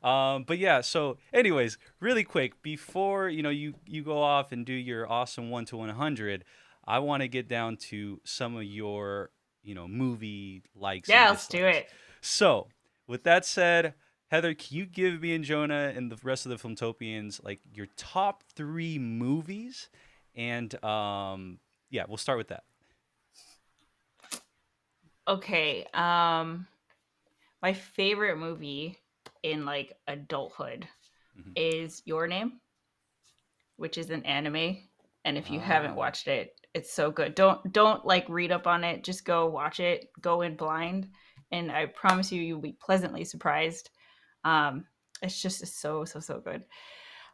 But yeah, so anyways, really quick, before you go off and do your awesome 1 to 100, I want to get down to some of your movie likes. Yeah, and let's do dislikes. it. So with that said, Heather, can you give me and Jonah and the rest of the Filmtopians like your top 3 movies? And yeah, we'll start with that. Okay. My favorite movie in like adulthood is Your Name, which is an anime. And if you haven't watched it, it's so good. Don't like read up on it. Just go watch it. Go in blind, and I promise you'll be pleasantly surprised. It's so good.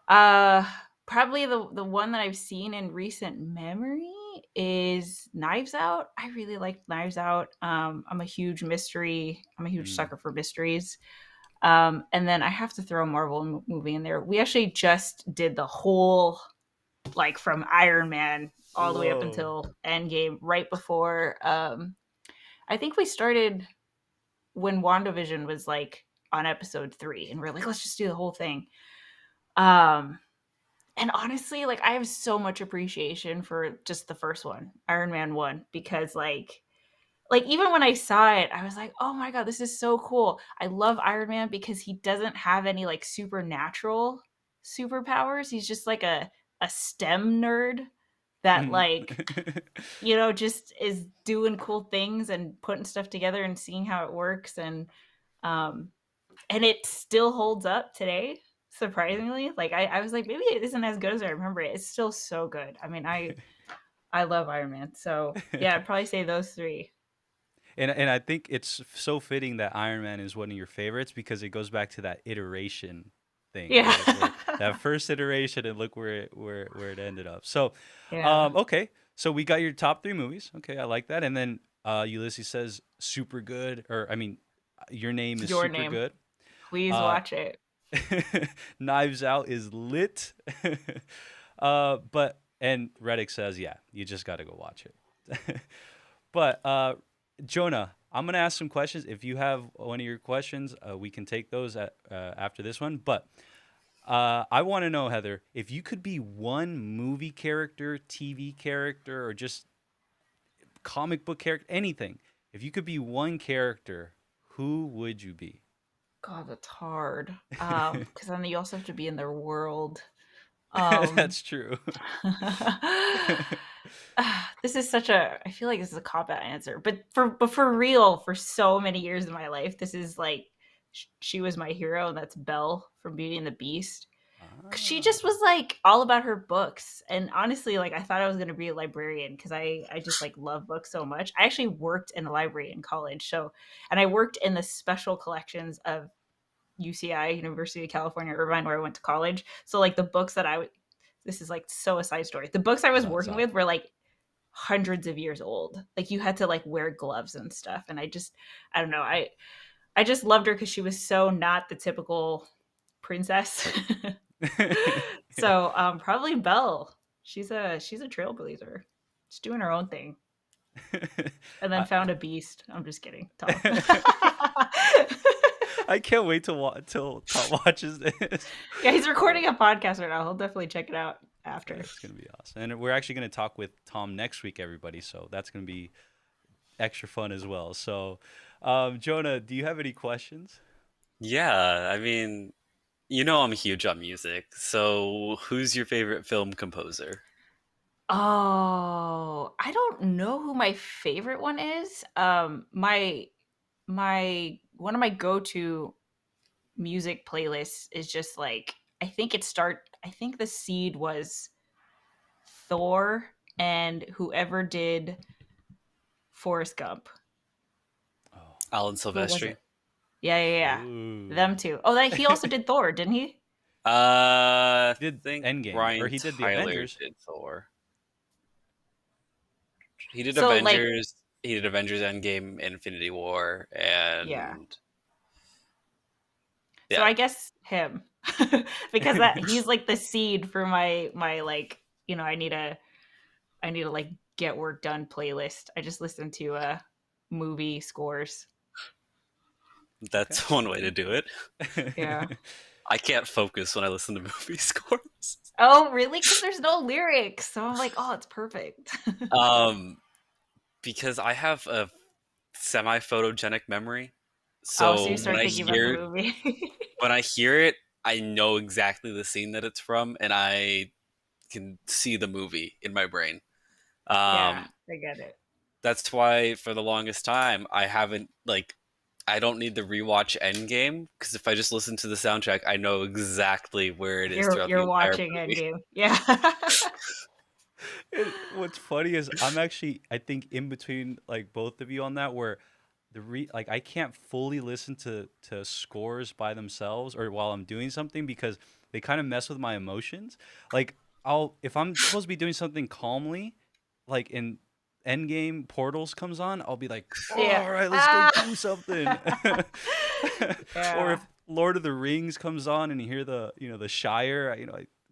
Probably the one that I've seen in recent memory is Knives Out. I really liked Knives Out. I'm a huge sucker for mysteries. And then I have to throw a Marvel movie in there. We actually just did the whole, like from Iron Man all the way up until Endgame, right before. I think we started when WandaVision was like on episode 3, and we're like, let's just do the whole thing. And honestly, like I have so much appreciation for just the first one, Iron Man 1, because like even when I saw it, I was like, oh my God, this is so cool. I love Iron Man because he doesn't have any like supernatural superpowers. He's just like a STEM nerd that like, just is doing cool things and putting stuff together and seeing how it works. And it still holds up today, surprisingly. Like I was like, maybe it isn't as good as I remember it. It's still so good. I mean, I love Iron Man. So yeah, I'd probably say those 3. And I think it's so fitting that Iron Man is one of your favorites because it goes back to that iteration thing. Yeah. Right? That first iteration, and look where it ended up. So, Yeah. Okay. So we got your top 3 movies. Okay, I like that. And then Ulysses says super good, or I mean, Your Name is Your super Name. good. Please watch it. Knives Out is lit. And Reddick says, yeah, you just got to go watch it. But Jonah, I'm gonna ask some questions. If you have one of your questions, we can take those after this one. But I want to know, Heather, if you could be one movie character, TV character, or just comic book character, anything. If you could be one character, who would you be? God, that's hard. Because then you also have to be in their world. That's true. This is I feel like this is a cop-out answer, but for real, for so many years in my life, this is like, she was my hero, and that's Belle from Beauty and the Beast. She just was like all about her books, and honestly, like I thought I was going to be a librarian because I just like love books so much. I actually worked in a library in college, and I worked in the special collections of UCI, University of California, Irvine, where I went to college. So like the books that this is like so a side story. The books I was working with were like hundreds of years old. Like you had to like wear gloves and stuff. And I don't know. I just loved her because she was so not the typical princess. So probably Belle. She's a trailblazer. She's doing her own thing. And then found a beast. I'm just kidding. Tom. I can't wait till Tom watches this. Yeah, he's recording a podcast right now. He'll definitely check it out after. It's gonna be awesome, and we're actually gonna talk with Tom next week, everybody. So that's gonna be extra fun as well. So, Jonah, do you have any questions? Yeah, I mean, I'm huge on music. So, who's your favorite film composer? Oh, I don't know who my favorite one is. My one of my go-to music playlists is just like, I think the seed was Thor and whoever did Forrest Gump. Alan Silvestri. Yeah. Ooh. Them two. Oh, he also did Thor, didn't he? He did Endgame, Ryan or he did the Tyler Avengers. did Thor. He did So, like- Avengers. he did Avengers Endgame, Infinity War, and Yeah. yeah. So I guess him, because he's like the seed for my like, you know, I need to like get work done playlist. I just listen to movie scores. That's one way to do it. Yeah. I can't focus when I listen to movie scores. Oh, really? Because there's no lyrics. So I'm like, oh, it's perfect. Because I have a semi-photogenic memory. Oh, So so you start thinking about the movie. when I hear it, I know exactly the scene that it's from, and I can see the movie in my brain. Yeah, I get it. That's why for the longest time I haven't I don't need to rewatch Endgame, because if I just listen to the soundtrack, I know exactly where it is throughout the You're entire watching movie. Endgame. Yeah. What's funny is I'm actually, I think, in between like both of you on that, where like I can't fully listen to scores by themselves or while I'm doing something, because they kind of mess with my emotions. Like if I'm supposed to be doing something calmly, like in Endgame Portals comes on, I'll be like, oh, Yeah. all right, let's go do something. Or Yeah. if Lord of the Rings comes on and you hear the the Shire,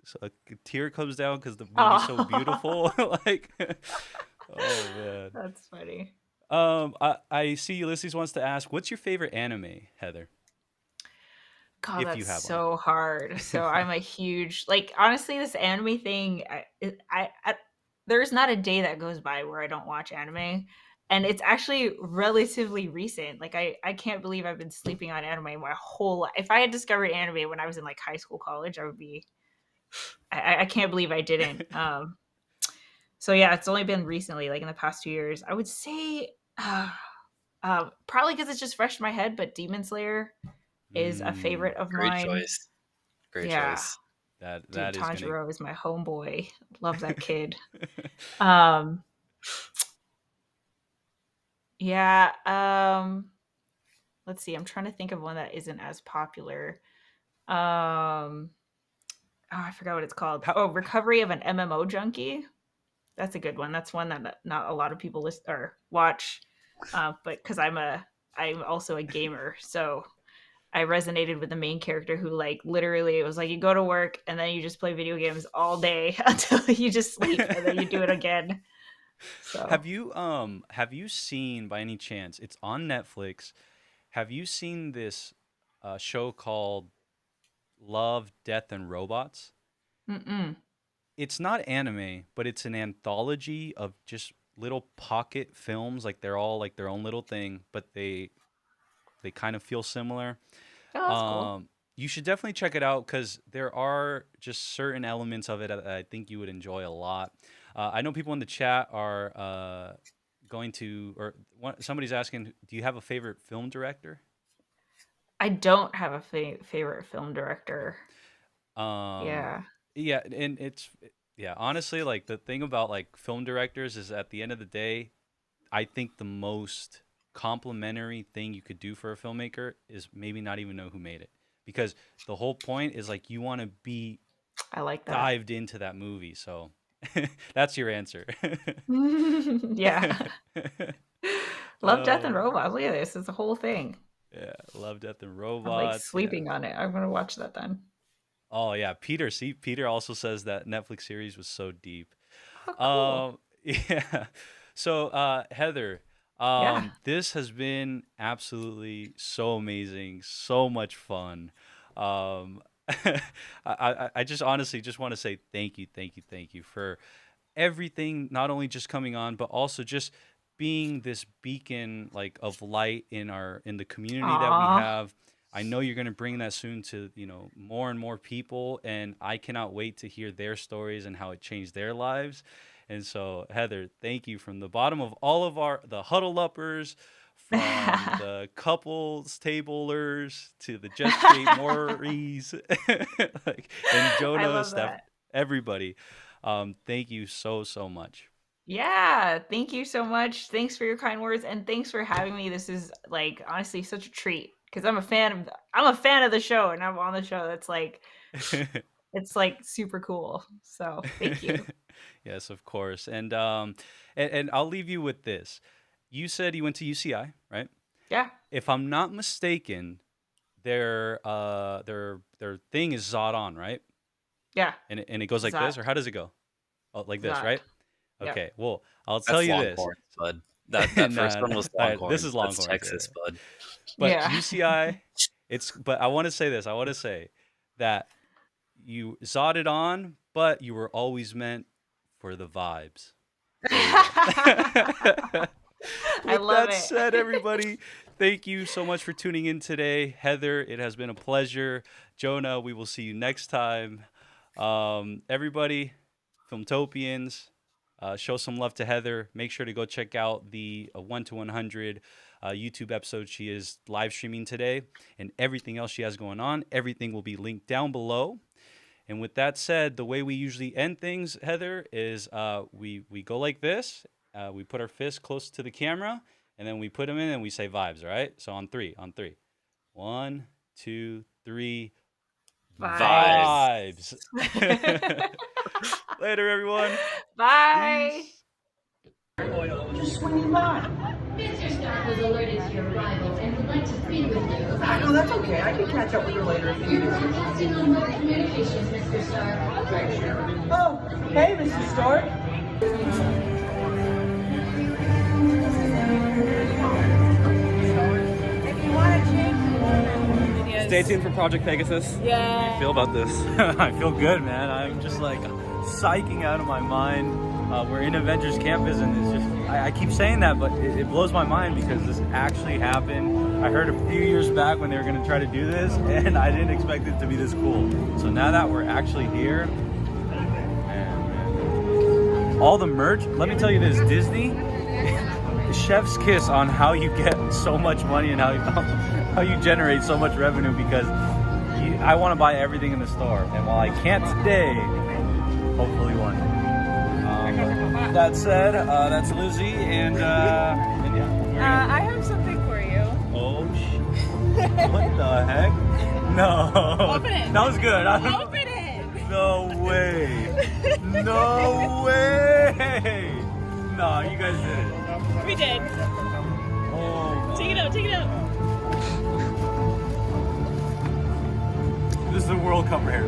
so a tear comes down because the movie's so beautiful. Like, oh man. That's funny. I see Ulysses wants to ask, what's your favorite anime, Heather? God, If that's you have so hard. So I'm a huge, like, honestly, this anime thing, there's not a day that goes by where I don't watch anime. And it's actually relatively recent. Like, I can't believe I've been sleeping on anime my whole life. If I had discovered anime when I was in like high school, college, I would be, I can't believe I didn't. So yeah, it's only been recently, like in the past 2 years. I would say, probably because it's just fresh in my head, but Demon Slayer is a favorite of Great mine. choice. Great Yeah. choice. That Dude, is gonna. Tanjiro is my homeboy. Love that kid. Yeah. Let's see. I'm trying to think of one that isn't as popular. Oh, I forgot what it's called. Oh, Recovery of an MMO Junkie. That's a good one. That's one that not a lot of people listen or watch. But because I'm also a gamer, so I resonated with the main character who like literally it was like you go to work and then you just play video games all day until you just sleep and then you do it again. So Have you seen by any chance? It's on Netflix. Have you seen this show called Love, Death, and Robots? Mm-mm. It's not anime, but it's an anthology of just little pocket films. Like they're all like their own little thing, but they kind of feel similar. Oh, that's cool. You should definitely check it out because there are just certain elements of it that I think you would enjoy a lot. I know people in the chat are going to, or somebody's asking, do you have a favorite film director? I don't have a favorite film director. Um, Yeah. yeah, and yeah, honestly, like the thing about like film directors is at the end of the day, I think the most complimentary thing you could do for a filmmaker is maybe not even know who made it. Because the whole point is like you want to be I like that. dived into that movie. So that's your answer. Yeah. Love, Death, and Robots. Look at this. It's a whole thing. Yeah, Love, Death, and I'm Robots. like sleeping on it. I'm going to watch that then. Oh, yeah. Peter also says that Netflix series was so deep. Oh, cool. Yeah. So, Heather, Yeah. this has been absolutely so amazing, so much fun. I just honestly just want to say thank you for everything, not only just coming on, but also just being this beacon like of light in the community that we Aw. have. I know you're going to bring that soon to, more and more people, and I cannot wait to hear their stories and how it changed their lives. And so, Heather, thank you from the bottom of all of the huddle uppers, from the couples tablers to the Just Straight Maury's, and Jonah, love Steph, that. everybody. Thank you so much. Yeah, thank you so much. Thanks for your kind words and thanks for having me. This is like honestly such a treat because I'm a fan of the show and I'm on the show. That's like it's like super cool. So, thank you. Yes, of course. And I'll leave you with this. you said you went to UCI, right? Yeah. If I'm not mistaken, their thing is Zod, right? Yeah. And it goes like this, or how does it go? Oh, like this, Zod. right? Yep. Okay. Well, I'll tell you this. Longhorns, bud. That first one was All right, Longhorns. this is Longhorns. That's Texas, bud. But Yeah. UCI, but I want to say this. I want to say that you Zodded on, but you were always meant for the vibes. I love That it. said, everybody, thank you so much for tuning in today. Heather, it has been a pleasure. Jonah, we will see you next time. Everybody, Filmtopians, show some love to Heather. Make sure to go check out the 1 to 100 YouTube episode she is live streaming today, and everything else she has going on. Everything will be linked down below. And with that said, the way we usually end things, Heather, is we go like this. We put our fist close to the camera, and then we put them in and we say vibes, all right? So on three. 1, 2, 3. Vibes. Later, everyone. Bye. Just swinging by. Mr. Stark was alerted to your arrival and would like to speak with you. No, that's okay. I can catch up with her later if you You're need. broadcasting on mobile communications, Mr. Stark. Oh, hey, Mr. Stark. Stay tuned for Project Pegasus. Yeah. How do you feel about this? I feel good, man. I'm just like psyching out of my mind. We're in Avengers Campus, and it's just, I keep saying that, but it blows my mind because this actually happened. I heard a few years back when they were going to try to do this, and I didn't expect it to be this cool. So now that we're actually here, man, all the merch, let me tell you this, Disney, the chef's kiss on how you get so much money and how you generate so much revenue, because I want to buy everything in the store, and while I can't today, hopefully one day. That said, that's Lizzie, and yeah. I have something for you. Oh shit! What the heck? No. Open it. That was good. Open it. No way. No way. No, you guys did it. We did. Oh. Take it out. Take it out. This is the World Cup right here.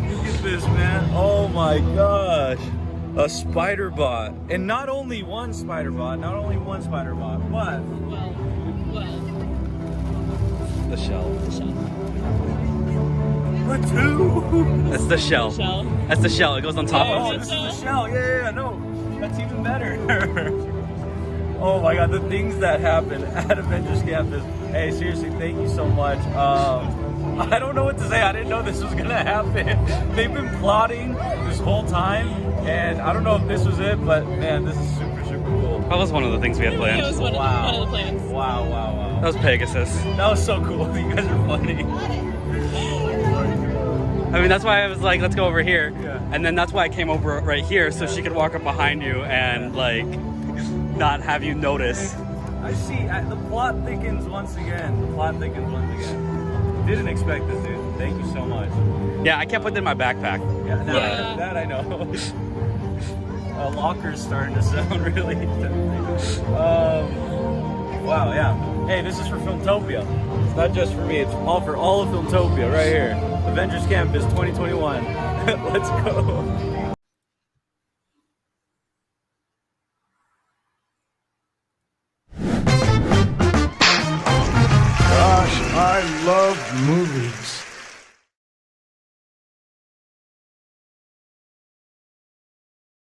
Look at this, man. Oh my gosh. A spider bot. And not only one spider bot, but Well. The shell. the two. That's the shell. Shell. That's the shell. It goes on top Oh, of this it. is the shell. Yeah, no. That's even better. Oh my god, the things that happen at Avengers Campus. Hey, seriously, thank you so much. I don't know what to say. I didn't know this was gonna happen. They've been plotting this whole time, and I don't know if this was it, but man, this is super, super cool. That was one of the things we had It planned. was one of the plans. Wow. That was Pegasus. That was so cool. You guys are funny. I mean, that's why I was like, let's go over here. Yeah. And then that's why I came over right here, so she could walk up behind you and, like, not have you notice. I see. The plot thickens once again. Didn't expect this, dude. Thank you so much. Yeah, I can't put it in my backpack. Yeah, Yeah. that I know. Locker's starting to sound really tempting. Wow, yeah. Hey, this is for Filmtopia. It's not just for me, it's all for all of Filmtopia right here. Avengers Campus 2021. Let's go. Gosh, I love movies.